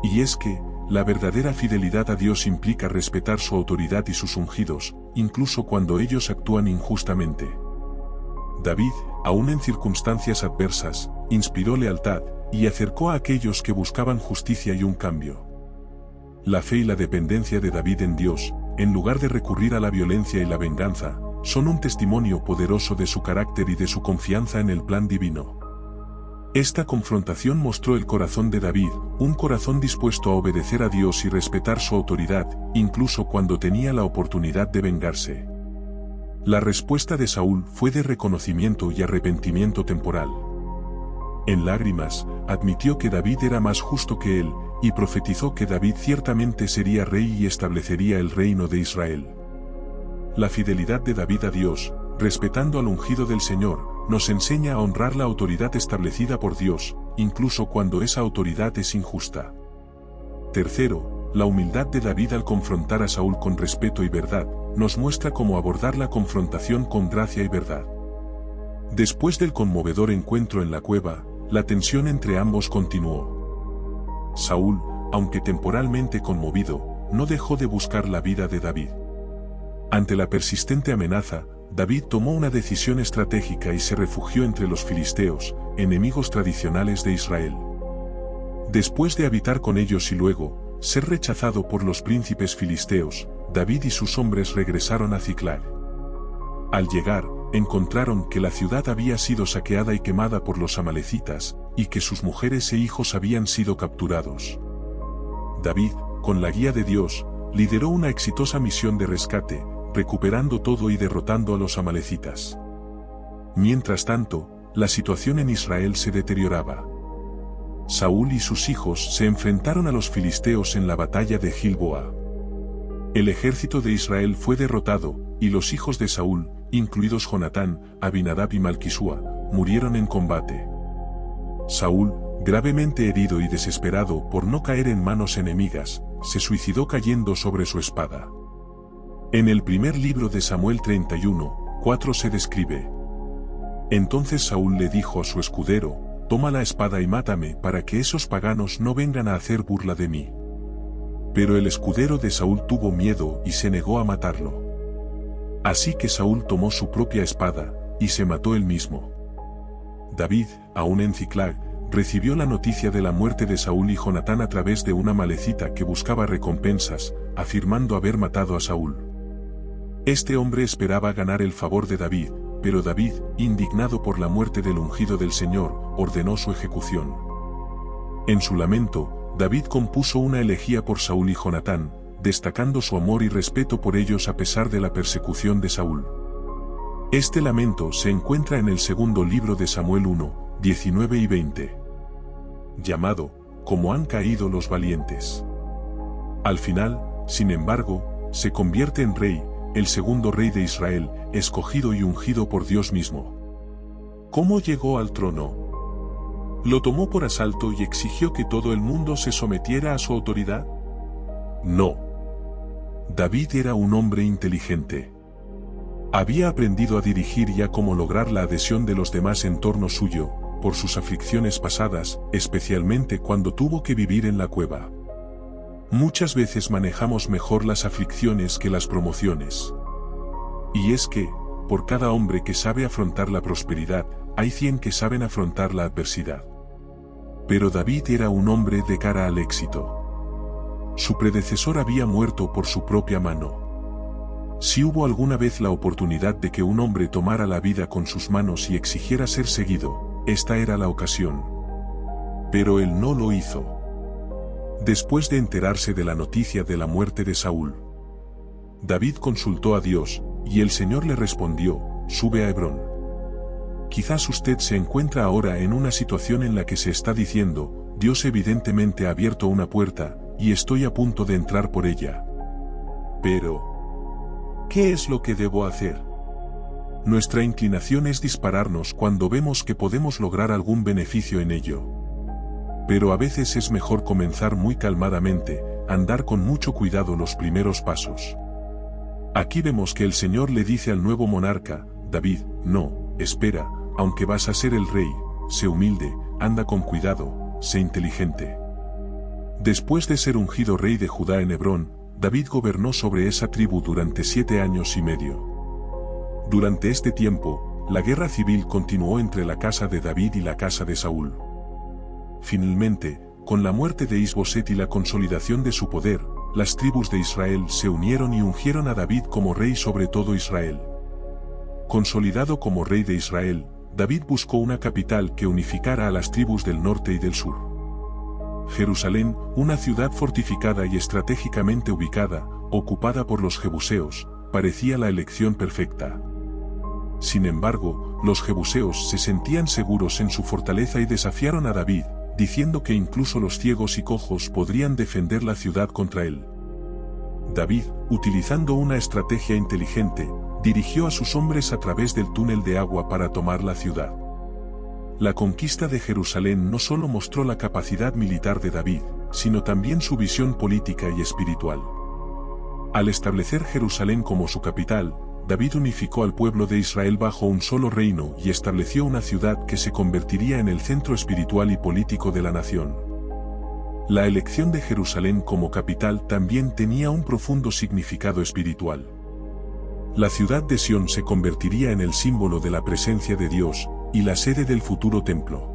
Y es que, la verdadera fidelidad a Dios implica respetar su autoridad y sus ungidos, incluso cuando ellos actúan injustamente. David, aun en circunstancias adversas, inspiró lealtad, y acercó a aquellos que buscaban justicia y un cambio. La fe y la dependencia de David en Dios, en lugar de recurrir a la violencia y la venganza, son un testimonio poderoso de su carácter y de su confianza en el plan divino. Esta confrontación mostró el corazón de David, un corazón dispuesto a obedecer a Dios y respetar su autoridad, incluso cuando tenía la oportunidad de vengarse. La respuesta de Saúl fue de reconocimiento y arrepentimiento temporal. En lágrimas, admitió que David era más justo que él, y profetizó que David ciertamente sería rey y establecería el reino de Israel. La fidelidad de David a Dios, respetando al ungido del Señor, nos enseña a honrar la autoridad establecida por Dios, incluso cuando esa autoridad es injusta. Tercero, la humildad de David al confrontar a Saúl con respeto y verdad, nos muestra cómo abordar la confrontación con gracia y verdad. Después del conmovedor encuentro en la cueva, la tensión entre ambos continuó. Saúl, aunque temporalmente conmovido, no dejó de buscar la vida de David. Ante la persistente amenaza, David tomó una decisión estratégica y se refugió entre los filisteos, enemigos tradicionales de Israel. Después de habitar con ellos y luego, ser rechazado por los príncipes filisteos, David y sus hombres regresaron a Ziclag. Al llegar, encontraron que la ciudad había sido saqueada y quemada por los amalecitas, y que sus mujeres e hijos habían sido capturados. David, con la guía de Dios, lideró una exitosa misión de rescate, recuperando todo y derrotando a los amalecitas. Mientras tanto, la situación en Israel se deterioraba. Saúl y sus hijos se enfrentaron a los filisteos en la batalla de Gilboa. El ejército de Israel fue derrotado, y los hijos de Saúl, incluidos Jonatán, Abinadab y Malquisúa, murieron en combate. Saúl, gravemente herido y desesperado por no caer en manos enemigas, se suicidó cayendo sobre su espada. En el primer libro de Samuel 31:4 se describe: Entonces Saúl le dijo a su escudero: Toma la espada y mátame para que esos paganos no vengan a hacer burla de mí. Pero el escudero de Saúl tuvo miedo y se negó a matarlo. Así que Saúl tomó su propia espada, y se mató él mismo. David, aún en Ziclag, recibió la noticia de la muerte de Saúl y Jonatán a través de una malecita que buscaba recompensas, afirmando haber matado a Saúl. Este hombre esperaba ganar el favor de David, pero David, indignado por la muerte del ungido del Señor, ordenó su ejecución. En su lamento, David compuso una elegía por Saúl y Jonatán, destacando su amor y respeto por ellos a pesar de la persecución de Saúl. Este lamento se encuentra en el segundo libro de Samuel 1:19 y 20. Llamado, Como han caído los valientes. Al final, sin embargo, se convierte en rey, el segundo rey de Israel, escogido y ungido por Dios mismo. ¿Cómo llegó al trono? ¿Lo tomó por asalto y exigió que todo el mundo se sometiera a su autoridad? No. David era un hombre inteligente. Había aprendido a dirigir y a cómo lograr la adhesión de los demás en torno suyo, por sus aflicciones pasadas, especialmente cuando tuvo que vivir en la cueva. Muchas veces manejamos mejor las aflicciones que las promociones. Y es que, por cada hombre que sabe afrontar la prosperidad, hay 100 que saben afrontar la adversidad. Pero David era un hombre de cara al éxito. Su predecesor había muerto por su propia mano. Si hubo alguna vez la oportunidad de que un hombre tomara la vida con sus manos y exigiera ser seguido, esta era la ocasión. Pero él no lo hizo. Después de enterarse de la noticia de la muerte de Saúl, David consultó a Dios, y el Señor le respondió: Sube a Hebrón. Quizás usted se encuentra ahora en una situación en la que se está diciendo: Dios evidentemente ha abierto una puerta, y estoy a punto de entrar por ella. Pero, ¿qué es lo que debo hacer? Nuestra inclinación es dispararnos cuando vemos que podemos lograr algún beneficio en ello. Pero a veces es mejor comenzar muy calmadamente, andar con mucho cuidado los primeros pasos. Aquí vemos que el Señor le dice al nuevo monarca: David, no, espera, aunque vas a ser el rey, sé humilde, anda con cuidado, sé inteligente. Después de ser ungido rey de Judá en Hebrón, David gobernó sobre esa tribu durante 7 años y medio. Durante este tiempo, la guerra civil continuó entre la casa de David y la casa de Saúl. Finalmente, con la muerte de Isboset y la consolidación de su poder, las tribus de Israel se unieron y ungieron a David como rey sobre todo Israel. Consolidado como rey de Israel, David buscó una capital que unificara a las tribus del norte y del sur. Jerusalén, una ciudad fortificada y estratégicamente ubicada, ocupada por los jebuseos, parecía la elección perfecta. Sin embargo, los jebuseos se sentían seguros en su fortaleza y desafiaron a David, diciendo que incluso los ciegos y cojos podrían defender la ciudad contra él. David, utilizando una estrategia inteligente, dirigió a sus hombres a través del túnel de agua para tomar la ciudad. La conquista de Jerusalén no solo mostró la capacidad militar de David, sino también su visión política y espiritual. Al establecer Jerusalén como su capital, David unificó al pueblo de Israel bajo un solo reino y estableció una ciudad que se convertiría en el centro espiritual y político de la nación. La elección de Jerusalén como capital también tenía un profundo significado espiritual. La ciudad de Sión se convertiría en el símbolo de la presencia de Dios y la sede del futuro templo.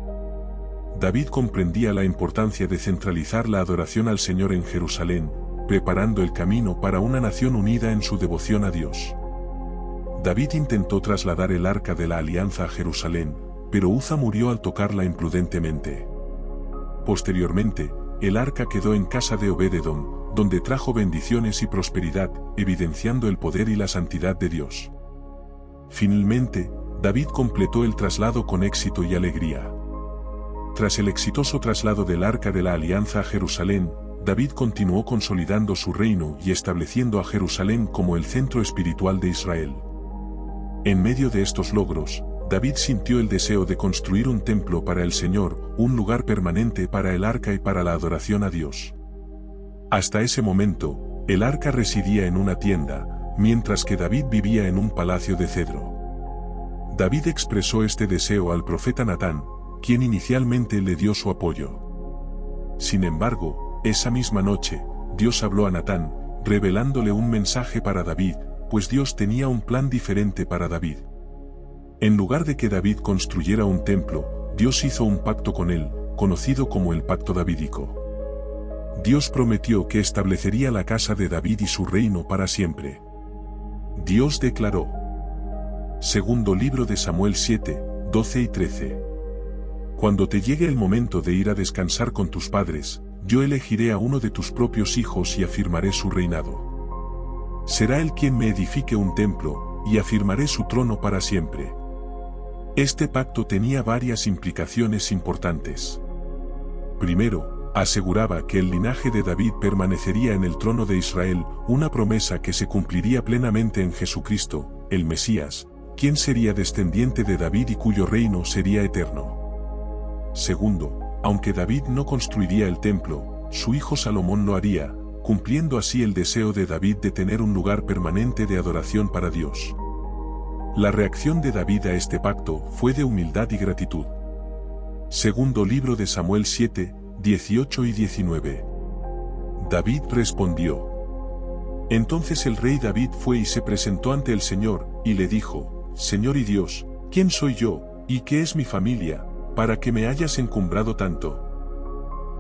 David comprendía la importancia de centralizar la adoración al Señor en Jerusalén, preparando el camino para una nación unida en su devoción a Dios. David intentó trasladar el arca de la alianza a Jerusalén, pero Uza murió al tocarla imprudentemente. Posteriormente, el arca quedó en casa de Obed-Edom, donde trajo bendiciones y prosperidad, evidenciando el poder y la santidad de Dios. Finalmente, David completó el traslado con éxito y alegría. Tras el exitoso traslado del arca de la alianza a Jerusalén, David continuó consolidando su reino y estableciendo a Jerusalén como el centro espiritual de Israel. En medio de estos logros, David sintió el deseo de construir un templo para el Señor, un lugar permanente para el arca y para la adoración a Dios. Hasta ese momento, el arca residía en una tienda, mientras que David vivía en un palacio de cedro. David expresó este deseo al profeta Natán, quien inicialmente le dio su apoyo. Sin embargo, esa misma noche, Dios habló a Natán, revelándole un mensaje para David, pues Dios tenía un plan diferente para David. En lugar de que David construyera un templo, Dios hizo un pacto con él, conocido como el pacto davídico. Dios prometió que establecería la casa de David y su reino para siempre. Dios declaró. Segundo libro de Samuel 7, 12 y 13. Cuando te llegue el momento de ir a descansar con tus padres, yo elegiré a uno de tus propios hijos y afirmaré su reinado. Será él quien me edifique un templo, y afirmaré su trono para siempre. Este pacto tenía varias implicaciones importantes. Primero, aseguraba que el linaje de David permanecería en el trono de Israel, una promesa que se cumpliría plenamente en Jesucristo, el Mesías, quien sería descendiente de David y cuyo reino sería eterno. Segundo, aunque David no construiría el templo, su hijo Salomón lo haría, cumpliendo así el deseo de David de tener un lugar permanente de adoración para Dios. La reacción de David a este pacto fue de humildad y gratitud. Segundo libro de Samuel 7, 18 y 19. David respondió. Entonces el rey David fue y se presentó ante el Señor, y le dijo, Señor y Dios, ¿quién soy yo, y qué es mi familia, para que me hayas encumbrado tanto?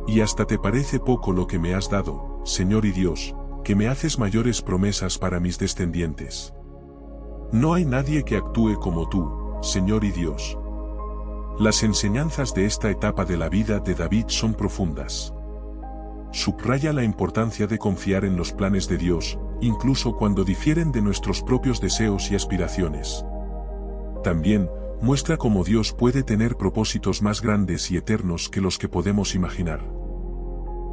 Y hasta te parece poco lo que me has dado, Señor y Dios, que me haces mayores promesas para mis descendientes. No hay nadie que actúe como tú, Señor y Dios. Las enseñanzas de esta etapa de la vida de David son profundas. Subraya la importancia de confiar en los planes de Dios, incluso cuando difieren de nuestros propios deseos y aspiraciones. También, muestra cómo Dios puede tener propósitos más grandes y eternos que los que podemos imaginar.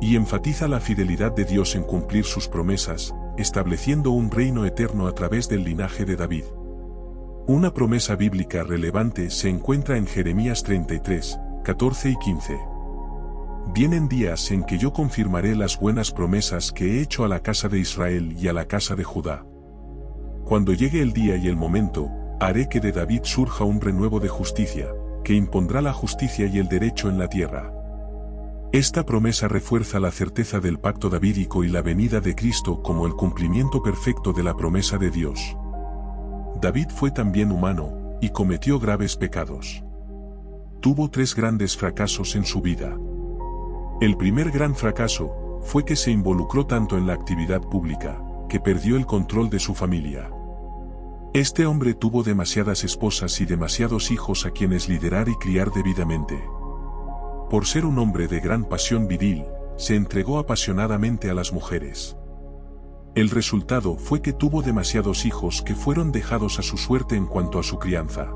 Y enfatiza la fidelidad de Dios en cumplir sus promesas, estableciendo un reino eterno a través del linaje de David. Una promesa bíblica relevante se encuentra en Jeremías 33, 14 y 15. Vienen días en que yo confirmaré las buenas promesas que he hecho a la casa de Israel y a la casa de Judá. Cuando llegue el día y el momento, haré que de David surja un renuevo de justicia, que impondrá la justicia y el derecho en la tierra. Esta promesa refuerza la certeza del pacto davídico y la venida de Cristo como el cumplimiento perfecto de la promesa de Dios. David fue también humano, y cometió graves pecados. Tuvo 3 grandes fracasos en su vida. El primer gran fracaso fue que se involucró tanto en la actividad pública, que perdió el control de su familia. Este hombre tuvo demasiadas esposas y demasiados hijos a quienes liderar y criar debidamente. Por ser un hombre de gran pasión viril, se entregó apasionadamente a las mujeres. El resultado fue que tuvo demasiados hijos que fueron dejados a su suerte en cuanto a su crianza.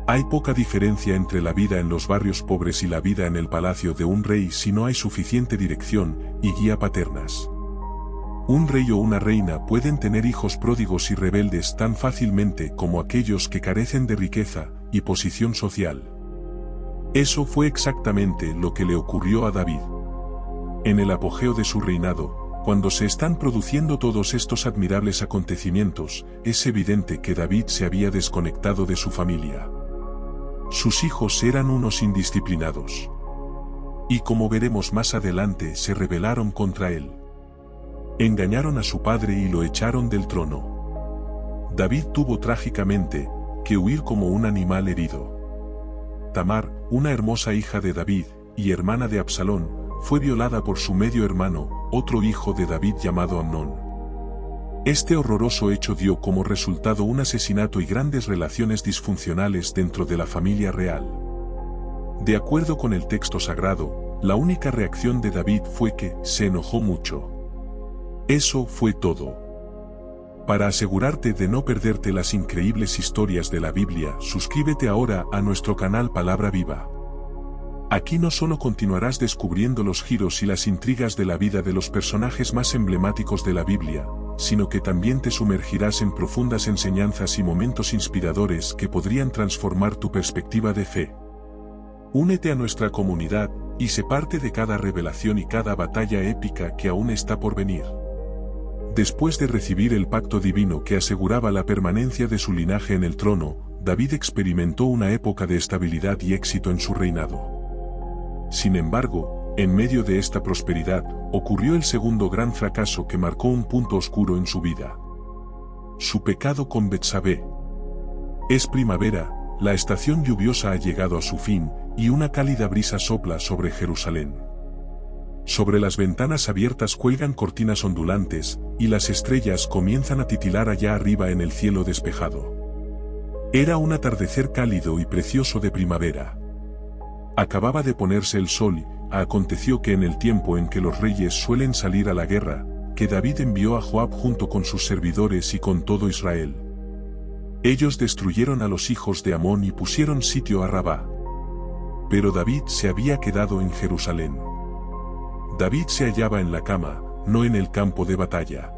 Hay poca diferencia entre la vida en los barrios pobres y la vida en el palacio de un rey si no hay suficiente dirección y guía paternas. Un rey o una reina pueden tener hijos pródigos y rebeldes tan fácilmente como aquellos que carecen de riqueza y posición social. Eso fue exactamente lo que le ocurrió a David. En el apogeo de su reinado, cuando se están produciendo todos estos admirables acontecimientos, es evidente que David se había desconectado de su familia. Sus hijos eran unos indisciplinados. Y como veremos más adelante, se rebelaron contra él. Engañaron a su padre y lo echaron del trono. David tuvo trágicamente que huir como un animal herido. Tamar, una hermosa hija de David y hermana de Absalón, fue violada por su medio hermano, otro hijo de David llamado Amnón. Este horroroso hecho dio como resultado un asesinato y grandes relaciones disfuncionales dentro de la familia real. De acuerdo con el texto sagrado, la única reacción de David fue que se enojó mucho. Eso fue todo. Para asegurarte de no perderte las increíbles historias de la Biblia, suscríbete ahora a nuestro canal Palabra Viva. Aquí no solo continuarás descubriendo los giros y las intrigas de la vida de los personajes más emblemáticos de la Biblia, sino que también te sumergirás en profundas enseñanzas y momentos inspiradores que podrían transformar tu perspectiva de fe. Únete a nuestra comunidad, y sé parte de cada revelación y cada batalla épica que aún está por venir. Después de recibir el pacto divino que aseguraba la permanencia de su linaje en el trono, David experimentó una época de estabilidad y éxito en su reinado. Sin embargo, en medio de esta prosperidad, ocurrió el segundo gran fracaso que marcó un punto oscuro en su vida. Su pecado con Betsabé. Es primavera, la estación lluviosa ha llegado a su fin, y una cálida brisa sopla sobre Jerusalén. Sobre las ventanas abiertas cuelgan cortinas ondulantes, y las estrellas comienzan a titilar allá arriba en el cielo despejado. Era un atardecer cálido y precioso de primavera. Acababa de ponerse el sol y aconteció que en el tiempo en que los reyes suelen salir a la guerra, que David envió a Joab junto con sus servidores y con todo Israel. Ellos destruyeron a los hijos de Amón y pusieron sitio a Rabá. Pero David se había quedado en Jerusalén. David se hallaba en la cama, no en el campo de batalla.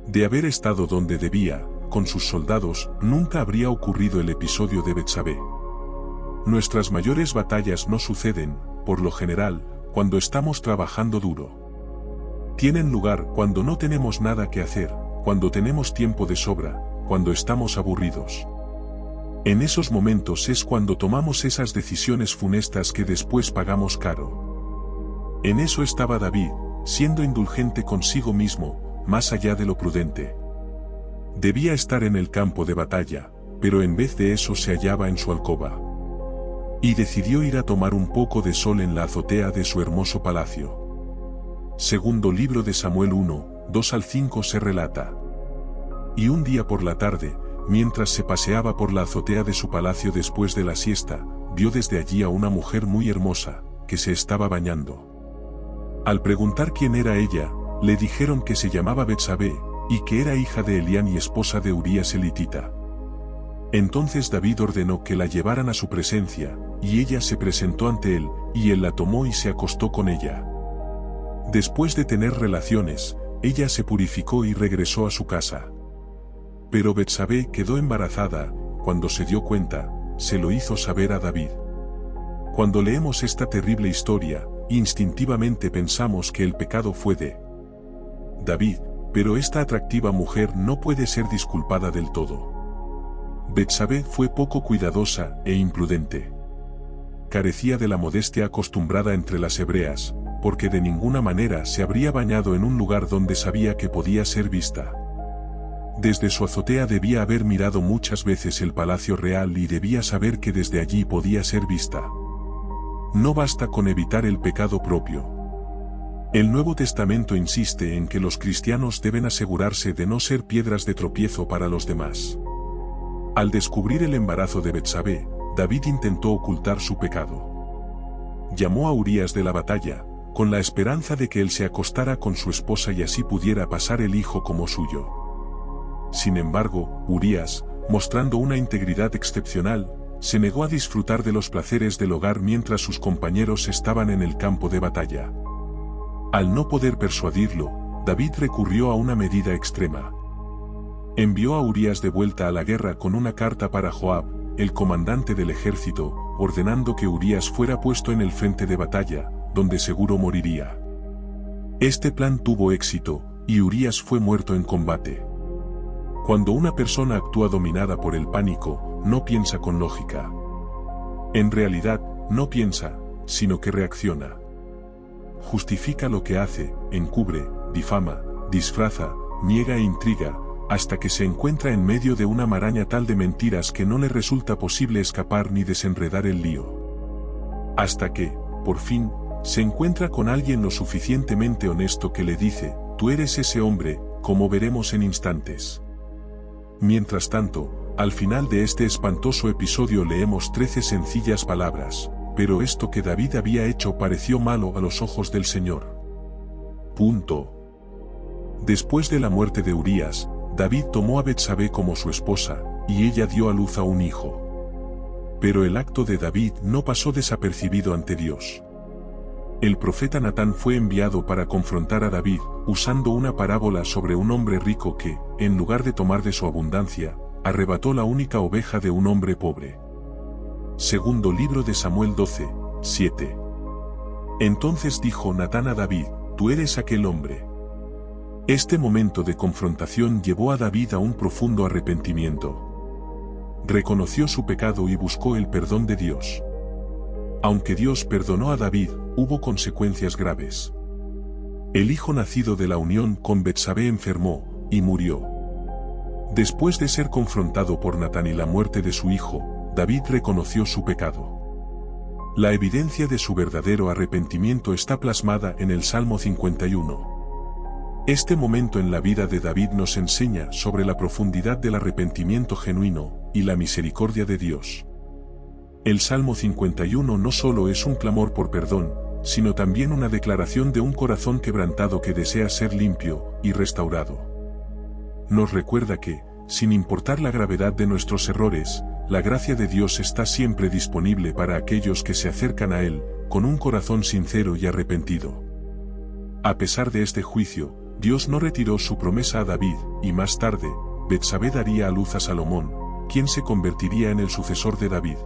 De haber estado donde debía, con sus soldados, nunca habría ocurrido el episodio de Betsabé. Nuestras mayores batallas no suceden, por lo general, cuando estamos trabajando duro. Tienen lugar cuando no tenemos nada que hacer, cuando tenemos tiempo de sobra, cuando estamos aburridos. En esos momentos es cuando tomamos esas decisiones funestas que después pagamos caro. En eso estaba David, siendo indulgente consigo mismo, más allá de lo prudente. Debía estar en el campo de batalla, pero en vez de eso se hallaba en su alcoba. Y decidió ir a tomar un poco de sol en la azotea de su hermoso palacio. Segundo libro de Samuel 1, 2-5 se relata. Y un día por la tarde, mientras se paseaba por la azotea de su palacio después de la siesta, vio desde allí a una mujer muy hermosa, que se estaba bañando. Al preguntar quién era ella, le dijeron que se llamaba Betsabé, y que era hija de Elián y esposa de Urías elitita. Entonces David ordenó que la llevaran a su presencia, y ella se presentó ante él, y él la tomó y se acostó con ella. Después de tener relaciones, ella se purificó y regresó a su casa. Pero Betsabé quedó embarazada, cuando se dio cuenta, se lo hizo saber a David. Cuando leemos esta terrible historia, instintivamente pensamos que el pecado fue de David, pero esta atractiva mujer no puede ser disculpada del todo. Betsabé fue poco cuidadosa e imprudente. Carecía de la modestia acostumbrada entre las hebreas, porque de ninguna manera se habría bañado en un lugar donde sabía que podía ser vista. Desde su azotea debía haber mirado muchas veces el palacio real y debía saber que desde allí podía ser vista. No basta con evitar el pecado propio. El Nuevo Testamento insiste en que los cristianos deben asegurarse de no ser piedras de tropiezo para los demás. Al descubrir el embarazo de Betsabé, David intentó ocultar su pecado. Llamó a Urías de la batalla, con la esperanza de que él se acostara con su esposa y así pudiera pasar el hijo como suyo. Sin embargo, Urías, mostrando una integridad excepcional, se negó a disfrutar de los placeres del hogar mientras sus compañeros estaban en el campo de batalla. Al no poder persuadirlo, David recurrió a una medida extrema. Envió a Urías de vuelta a la guerra con una carta para Joab, el comandante del ejército, ordenando que Urías fuera puesto en el frente de batalla, donde seguro moriría. Este plan tuvo éxito, y Urías fue muerto en combate. Cuando una persona actúa dominada por el pánico, no piensa con lógica. En realidad, no piensa, sino que reacciona. Justifica lo que hace, encubre, difama, disfraza, niega e intriga, hasta que se encuentra en medio de una maraña tal de mentiras que no le resulta posible escapar ni desenredar el lío. Hasta que, por fin, se encuentra con alguien lo suficientemente honesto que le dice, tú eres ese hombre, como veremos en instantes. Mientras tanto, al final de este espantoso episodio leemos 13 sencillas palabras, pero esto que David había hecho pareció malo a los ojos del Señor. Punto. Después de la muerte de Urías, David tomó a Betsabé como su esposa, y ella dio a luz a un hijo. Pero el acto de David no pasó desapercibido ante Dios. El profeta Natán fue enviado para confrontar a David, usando una parábola sobre un hombre rico que, en lugar de tomar de su abundancia, arrebató la única oveja de un hombre pobre. Segundo libro de Samuel 12, 7. Entonces dijo Natán a David, tú eres aquel hombre. Este momento de confrontación llevó a David a un profundo arrepentimiento. Reconoció su pecado y buscó el perdón de Dios. Aunque Dios perdonó a David, hubo consecuencias graves. El hijo nacido de la unión con Betsabé enfermó, y murió. Después de ser confrontado por Natán y la muerte de su hijo, David reconoció su pecado. La evidencia de su verdadero arrepentimiento está plasmada en el Salmo 51. Este momento en la vida de David nos enseña sobre la profundidad del arrepentimiento genuino, y la misericordia de Dios. El Salmo 51 no solo es un clamor por perdón, sino también una declaración de un corazón quebrantado que desea ser limpio y restaurado. Nos recuerda que, sin importar la gravedad de nuestros errores, la gracia de Dios está siempre disponible para aquellos que se acercan a Él, con un corazón sincero y arrepentido. A pesar de este juicio, Dios no retiró su promesa a David, y más tarde, Betsabé daría a luz a Salomón, quien se convertiría en el sucesor de David.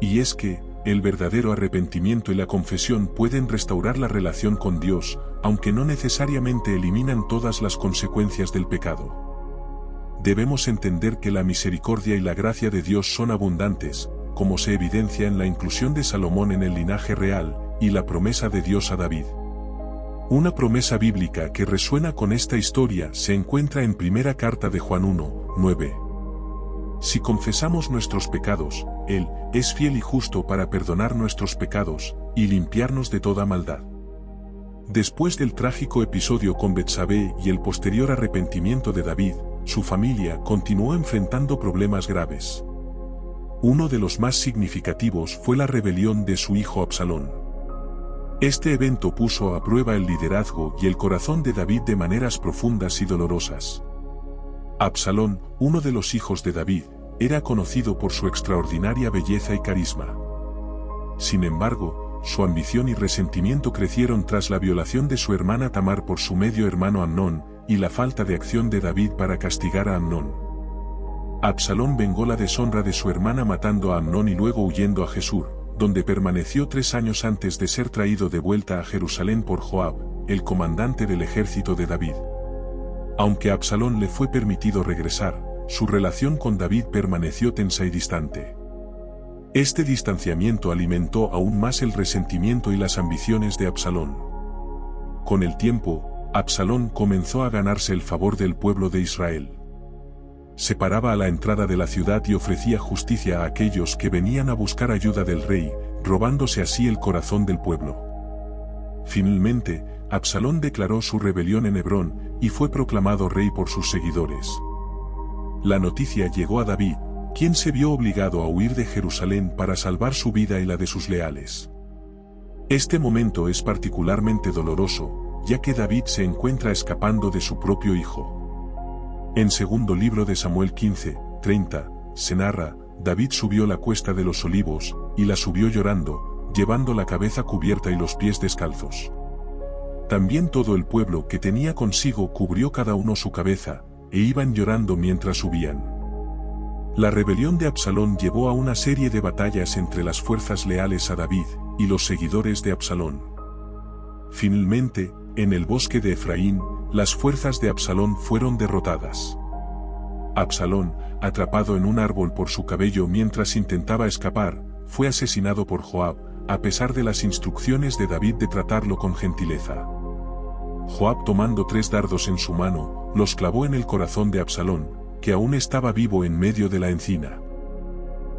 Y es que, el verdadero arrepentimiento y la confesión pueden restaurar la relación con Dios, aunque no necesariamente eliminan todas las consecuencias del pecado. Debemos entender que la misericordia y la gracia de Dios son abundantes, como se evidencia en la inclusión de Salomón en el linaje real, y la promesa de Dios a David. Una promesa bíblica que resuena con esta historia se encuentra en primera carta de Juan 1, 9. Si confesamos nuestros pecados, Él es fiel y justo para perdonar nuestros pecados, y limpiarnos de toda maldad. Después del trágico episodio con Betsabé y el posterior arrepentimiento de David, su familia continuó enfrentando problemas graves. Uno de los más significativos fue la rebelión de su hijo Absalón. Este evento puso a prueba el liderazgo y el corazón de David de maneras profundas y dolorosas. Absalón, uno de los hijos de David, era conocido por su extraordinaria belleza y carisma. Sin embargo, su ambición y resentimiento crecieron tras la violación de su hermana Tamar por su medio hermano Amnón, y la falta de acción de David para castigar a Amnón. Absalón vengó la deshonra de su hermana matando a Amnón y luego huyendo a Jesús, donde permaneció 3 años antes de ser traído de vuelta a Jerusalén por Joab, el comandante del ejército de David. Aunque a Absalón le fue permitido regresar, su relación con David permaneció tensa y distante. Este distanciamiento alimentó aún más el resentimiento y las ambiciones de Absalón. Con el tiempo, Absalón comenzó a ganarse el favor del pueblo de Israel. Se paraba a la entrada de la ciudad y ofrecía justicia a aquellos que venían a buscar ayuda del rey, robándose así el corazón del pueblo. Finalmente, Absalón declaró su rebelión en Hebrón, y fue proclamado rey por sus seguidores. La noticia llegó a David, quien se vio obligado a huir de Jerusalén para salvar su vida y la de sus leales. Este momento es particularmente doloroso, ya que David se encuentra escapando de su propio hijo. En segundo libro de Samuel 15:30, se narra, David subió la cuesta de los olivos, y la subió llorando, llevando la cabeza cubierta y los pies descalzos. También todo el pueblo que tenía consigo cubrió cada uno su cabeza, e iban llorando mientras subían. La rebelión de Absalón llevó a una serie de batallas entre las fuerzas leales a David, y los seguidores de Absalón. Finalmente, en el bosque de Efraín, las fuerzas de Absalón fueron derrotadas. Absalón, atrapado en un árbol por su cabello mientras intentaba escapar, fue asesinado por Joab, a pesar de las instrucciones de David de tratarlo con gentileza. Joab, tomando 3 dardos en su mano, los clavó en el corazón de Absalón, que aún estaba vivo en medio de la encina.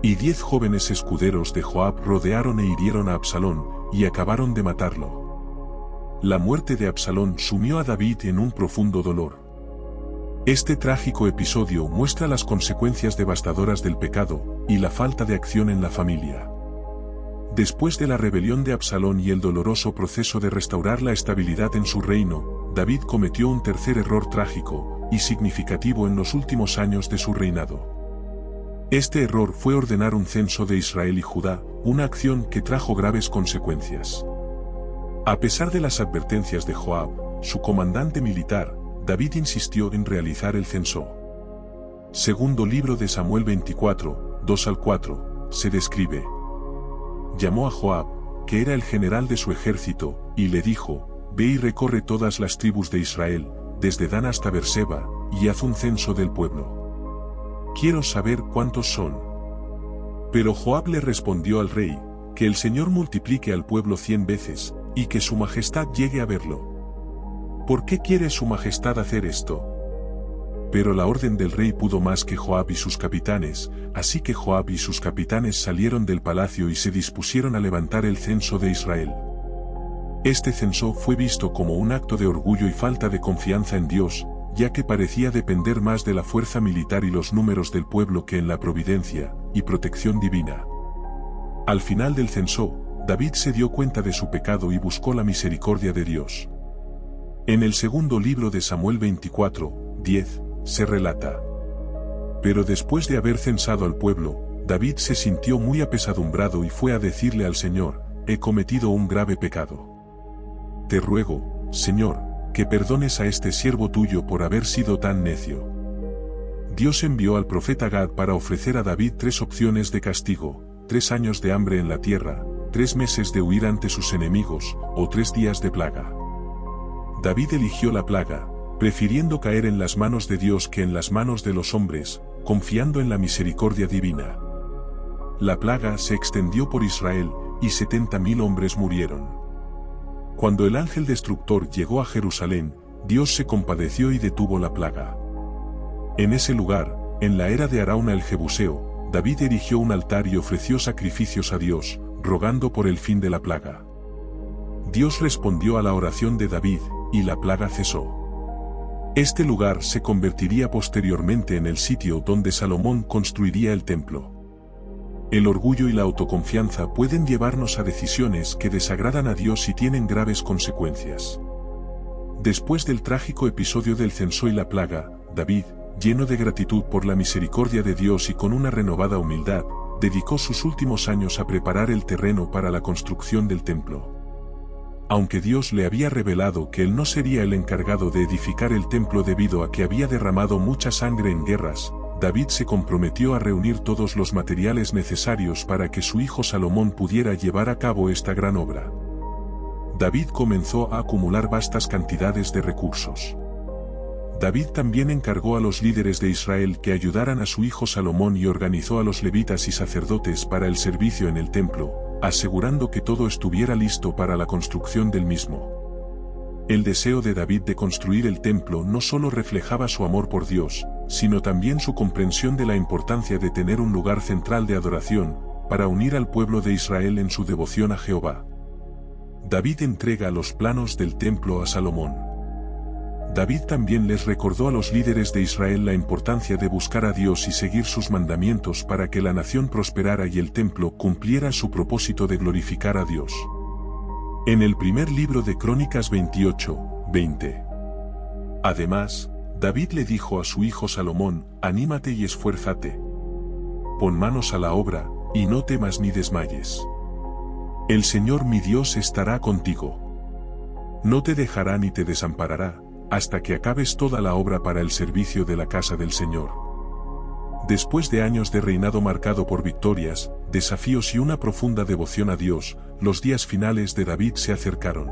Y 10 jóvenes escuderos de Joab rodearon e hirieron a Absalón, y acabaron de matarlo. La muerte de Absalón sumió a David en un profundo dolor. Este trágico episodio muestra las consecuencias devastadoras del pecado, y la falta de acción en la familia. Después de la rebelión de Absalón y el doloroso proceso de restaurar la estabilidad en su reino, David cometió un tercer error trágico y significativo en los últimos años de su reinado. Este error fue ordenar un censo de Israel y Judá, una acción que trajo graves consecuencias. A pesar de las advertencias de Joab, su comandante militar, David insistió en realizar el censo. Segundo libro de Samuel 24, 2-4, se describe. Llamó a Joab, que era el general de su ejército, y le dijo, «Ve y recorre todas las tribus de Israel, desde Dan hasta Beerseba, y haz un censo del pueblo. Quiero saber cuántos son». Pero Joab le respondió al rey, «Que el Señor multiplique al pueblo 100 veces, y que su majestad llegue a verlo». «¿Por qué quiere su majestad hacer esto?». Pero la orden del rey pudo más que Joab y sus capitanes, así que Joab y sus capitanes salieron del palacio y se dispusieron a levantar el censo de Israel. Este censo fue visto como un acto de orgullo y falta de confianza en Dios, ya que parecía depender más de la fuerza militar y los números del pueblo que en la providencia y protección divina. Al final del censo, David se dio cuenta de su pecado y buscó la misericordia de Dios. En el segundo libro de Samuel 24:10, se relata. Pero después de haber censado al pueblo, David se sintió muy apesadumbrado y fue a decirle al Señor, «He cometido un grave pecado. Te ruego, Señor, que perdones a este siervo tuyo por haber sido tan necio». Dios envió al profeta Gad para ofrecer a David 3 opciones de castigo: 3 años de hambre en la tierra, 3 meses de huir ante sus enemigos, o 3 días de plaga. David eligió la plaga, prefiriendo caer en las manos de Dios que en las manos de los hombres, confiando en la misericordia divina. La plaga se extendió por Israel, y 70.000 hombres murieron. Cuando el ángel destructor llegó a Jerusalén, Dios se compadeció y detuvo la plaga. En ese lugar, en la era de Arauna el Jebuseo, David erigió un altar y ofreció sacrificios a Dios, rogando por el fin de la plaga. Dios respondió a la oración de David, y la plaga cesó. Este lugar se convertiría posteriormente en el sitio donde Salomón construiría el templo. El orgullo y la autoconfianza pueden llevarnos a decisiones que desagradan a Dios y tienen graves consecuencias. Después del trágico episodio del censo y la plaga, David, lleno de gratitud por la misericordia de Dios y con una renovada humildad, dedicó sus últimos años a preparar el terreno para la construcción del templo. Aunque Dios le había revelado que él no sería el encargado de edificar el templo debido a que había derramado mucha sangre en guerras, David se comprometió a reunir todos los materiales necesarios para que su hijo Salomón pudiera llevar a cabo esta gran obra. David comenzó a acumular vastas cantidades de recursos. David también encargó a los líderes de Israel que ayudaran a su hijo Salomón y organizó a los levitas y sacerdotes para el servicio en el templo, asegurando que todo estuviera listo para la construcción del mismo. El deseo de David de construir el templo no solo reflejaba su amor por Dios, sino también su comprensión de la importancia de tener un lugar central de adoración, para unir al pueblo de Israel en su devoción a Jehová. David entrega los planos del templo a Salomón. David también les recordó a los líderes de Israel la importancia de buscar a Dios y seguir sus mandamientos para que la nación prosperara y el templo cumpliera su propósito de glorificar a Dios. En el primer libro de Crónicas 28:20. Además, David le dijo a su hijo Salomón: anímate y esfuérzate. Pon manos a la obra, y no temas ni desmayes. El Señor mi Dios estará contigo. No te dejará ni te desamparará, hasta que acabes toda la obra para el servicio de la casa del Señor. Después de años de reinado marcado por victorias, desafíos y una profunda devoción a Dios, los días finales de David se acercaron.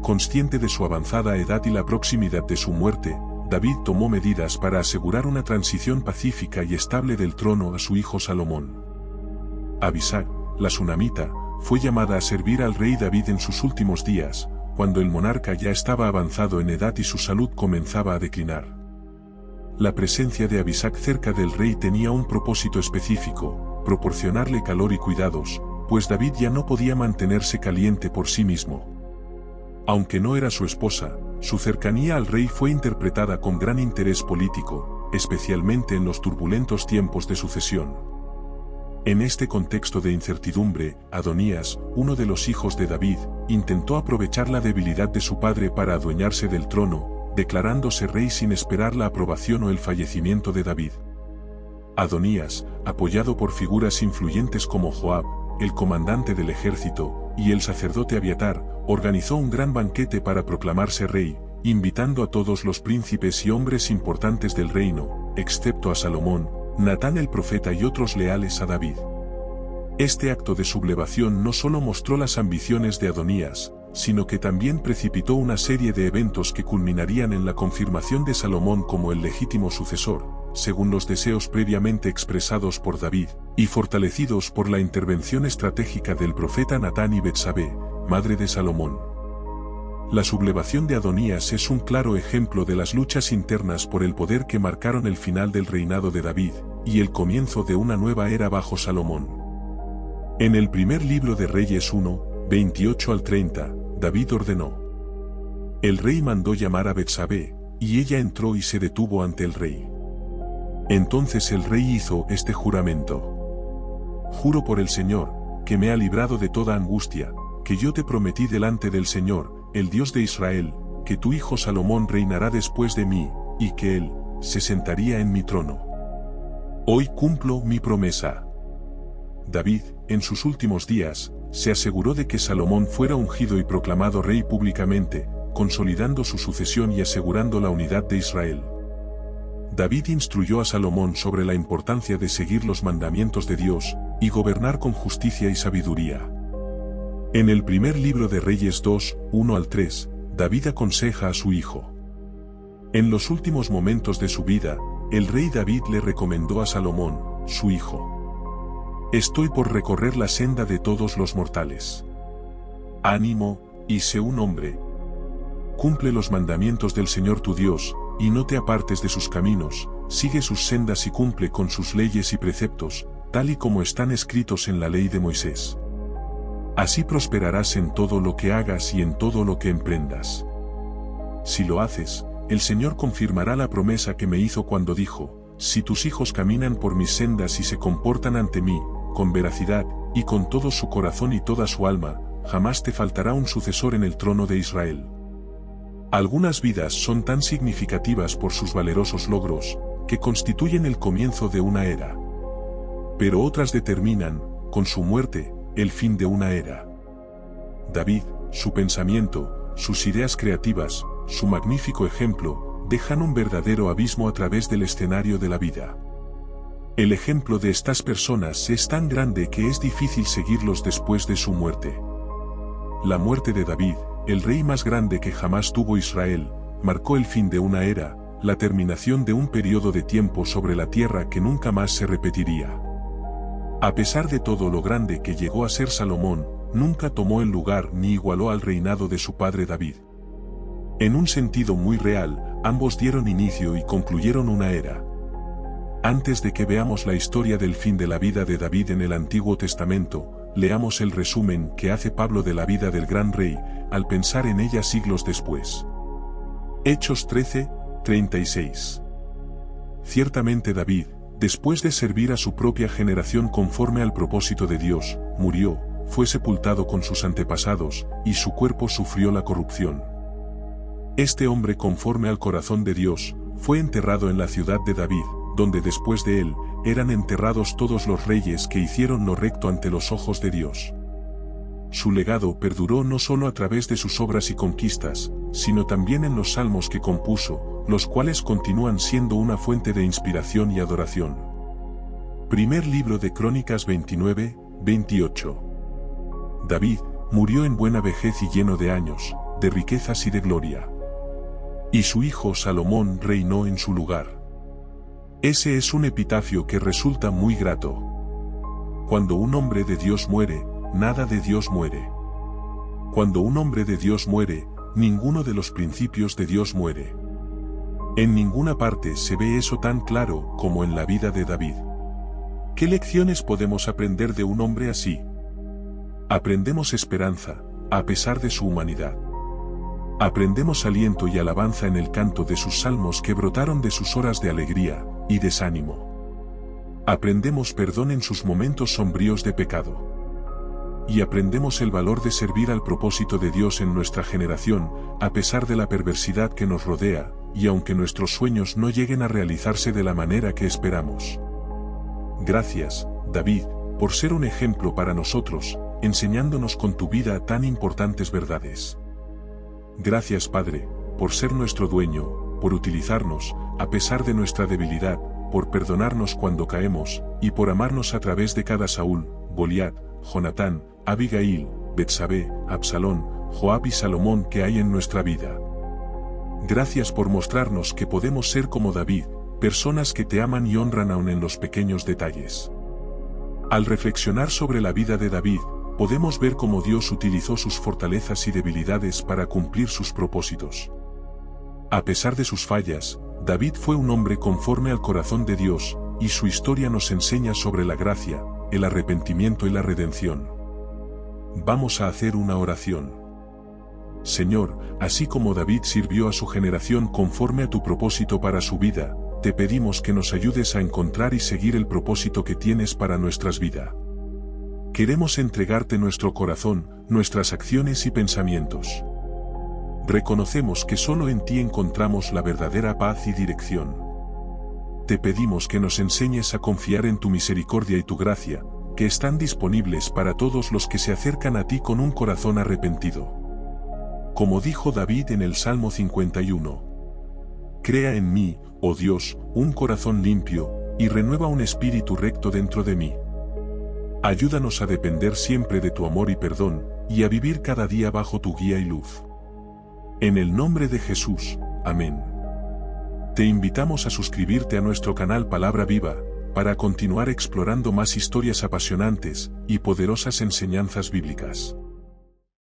Consciente de su avanzada edad y la proximidad de su muerte, David tomó medidas para asegurar una transición pacífica y estable del trono a su hijo Salomón. Abisag, la sunamita, fue llamada a servir al rey David en sus últimos días, cuando el monarca ya estaba avanzado en edad y su salud comenzaba a declinar. La presencia de Abisag cerca del rey tenía un propósito específico: proporcionarle calor y cuidados, pues David ya no podía mantenerse caliente por sí mismo. Aunque no era su esposa, su cercanía al rey fue interpretada con gran interés político, especialmente en los turbulentos tiempos de sucesión. En este contexto de incertidumbre, Adonías, uno de los hijos de David, intentó aprovechar la debilidad de su padre para adueñarse del trono, declarándose rey sin esperar la aprobación o el fallecimiento de David. Adonías, apoyado por figuras influyentes como Joab, el comandante del ejército, y el sacerdote Abiatar, organizó un gran banquete para proclamarse rey, invitando a todos los príncipes y hombres importantes del reino, excepto a Salomón, Natán el profeta y otros leales a David. Este acto de sublevación no solo mostró las ambiciones de Adonías, sino que también precipitó una serie de eventos que culminarían en la confirmación de Salomón como el legítimo sucesor, según los deseos previamente expresados por David, y fortalecidos por la intervención estratégica del profeta Natán y Betsabé, madre de Salomón. La sublevación de Adonías es un claro ejemplo de las luchas internas por el poder que marcaron el final del reinado de David, y el comienzo de una nueva era bajo Salomón. En el primer libro de Reyes 1:28-30, David ordenó: el rey mandó llamar a Betsabé, y ella entró y se detuvo ante el rey. Entonces el rey hizo este juramento: juro por el Señor, que me ha librado de toda angustia, que yo te prometí delante del Señor, el Dios de Israel, que tu hijo Salomón reinará después de mí, y que él se sentaría en mi trono. Hoy cumplo mi promesa. David, en sus últimos días, se aseguró de que Salomón fuera ungido y proclamado rey públicamente, consolidando su sucesión y asegurando la unidad de Israel. David instruyó a Salomón sobre la importancia de seguir los mandamientos de Dios, y gobernar con justicia y sabiduría. En el primer libro de Reyes 2:1-3, David aconseja a su hijo. En los últimos momentos de su vida, el rey David le recomendó a Salomón, su hijo: estoy por recorrer la senda de todos los mortales. Ánimo, y sé un hombre. Cumple los mandamientos del Señor tu Dios, y no te apartes de sus caminos, sigue sus sendas y cumple con sus leyes y preceptos, tal y como están escritos en la ley de Moisés. Así prosperarás en todo lo que hagas y en todo lo que emprendas. Si lo haces, el Señor confirmará la promesa que me hizo cuando dijo: si tus hijos caminan por mis sendas y se comportan ante mí, con veracidad, y con todo su corazón y toda su alma, jamás te faltará un sucesor en el trono de Israel. Algunas vidas son tan significativas por sus valerosos logros, que constituyen el comienzo de una era. Pero otras determinan, con su muerte, el fin de una era. David, su pensamiento, sus ideas creativas, su magnífico ejemplo, dejan un verdadero abismo a través del escenario de la vida. El ejemplo de estas personas es tan grande que es difícil seguirlos después de su muerte. La muerte de David, el rey más grande que jamás tuvo Israel, marcó el fin de una era, la terminación de un periodo de tiempo sobre la tierra que nunca más se repetiría. A pesar de todo lo grande que llegó a ser Salomón, nunca tomó el lugar ni igualó al reinado de su padre David. En un sentido muy real, ambos dieron inicio y concluyeron una era. Antes de que veamos la historia del fin de la vida de David en el Antiguo Testamento, leamos el resumen que hace Pablo de la vida del gran rey, al pensar en ella siglos después. Hechos 13, 36. Ciertamente David, después de servir a su propia generación conforme al propósito de Dios, murió, fue sepultado con sus antepasados, y su cuerpo sufrió la corrupción. Este hombre conforme al corazón de Dios, fue enterrado en la ciudad de David, donde después de él, eran enterrados todos los reyes que hicieron lo recto ante los ojos de Dios. Su legado perduró no solo a través de sus obras y conquistas, sino también en los salmos que compuso, los cuales continúan siendo una fuente de inspiración y adoración. Primer libro de Crónicas 29, 28. David murió en buena vejez y lleno de años, de riquezas y de gloria. Y su hijo Salomón reinó en su lugar. Ese es un epitafio que resulta muy grato. Cuando un hombre de Dios muere, nada de Dios muere. Cuando un hombre de Dios muere, ninguno de los principios de Dios muere. En ninguna parte se ve eso tan claro como en la vida de David. ¿Qué lecciones podemos aprender de un hombre así? Aprendemos esperanza, a pesar de su humanidad. Aprendemos aliento y alabanza en el canto de sus salmos que brotaron de sus horas de alegría y desánimo. Aprendemos perdón en sus momentos sombríos de pecado. Y aprendemos el valor de servir al propósito de Dios en nuestra generación, a pesar de la perversidad que nos rodea, y aunque nuestros sueños no lleguen a realizarse de la manera que esperamos. Gracias, David, por ser un ejemplo para nosotros, enseñándonos con tu vida tan importantes verdades. Gracias, Padre, por ser nuestro dueño, por utilizarnos, a pesar de nuestra debilidad, por perdonarnos cuando caemos, y por amarnos a través de cada Saúl, Goliat, Jonatán, Abigail, Betsabé, Absalón, Joab y Salomón que hay en nuestra vida. Gracias por mostrarnos que podemos ser como David, personas que te aman y honran aun en los pequeños detalles. Al reflexionar sobre la vida de David, podemos ver cómo Dios utilizó sus fortalezas y debilidades para cumplir sus propósitos. A pesar de sus fallas, David fue un hombre conforme al corazón de Dios, y su historia nos enseña sobre la gracia, el arrepentimiento y la redención. Vamos a hacer una oración. Señor, así como David sirvió a su generación conforme a tu propósito para su vida, te pedimos que nos ayudes a encontrar y seguir el propósito que tienes para nuestras vidas. Queremos entregarte nuestro corazón, nuestras acciones y pensamientos. Reconocemos que solo en ti encontramos la verdadera paz y dirección. Te pedimos que nos enseñes a confiar en tu misericordia y tu gracia, que están disponibles para todos los que se acercan a ti con un corazón arrepentido. Como dijo David en el Salmo 51. Crea en mí, oh Dios, un corazón limpio, y renueva un espíritu recto dentro de mí. Ayúdanos a depender siempre de tu amor y perdón, y a vivir cada día bajo tu guía y luz. En el nombre de Jesús, amén. Te invitamos a suscribirte a nuestro canal Palabra Viva, para continuar explorando más historias apasionantes y poderosas enseñanzas bíblicas.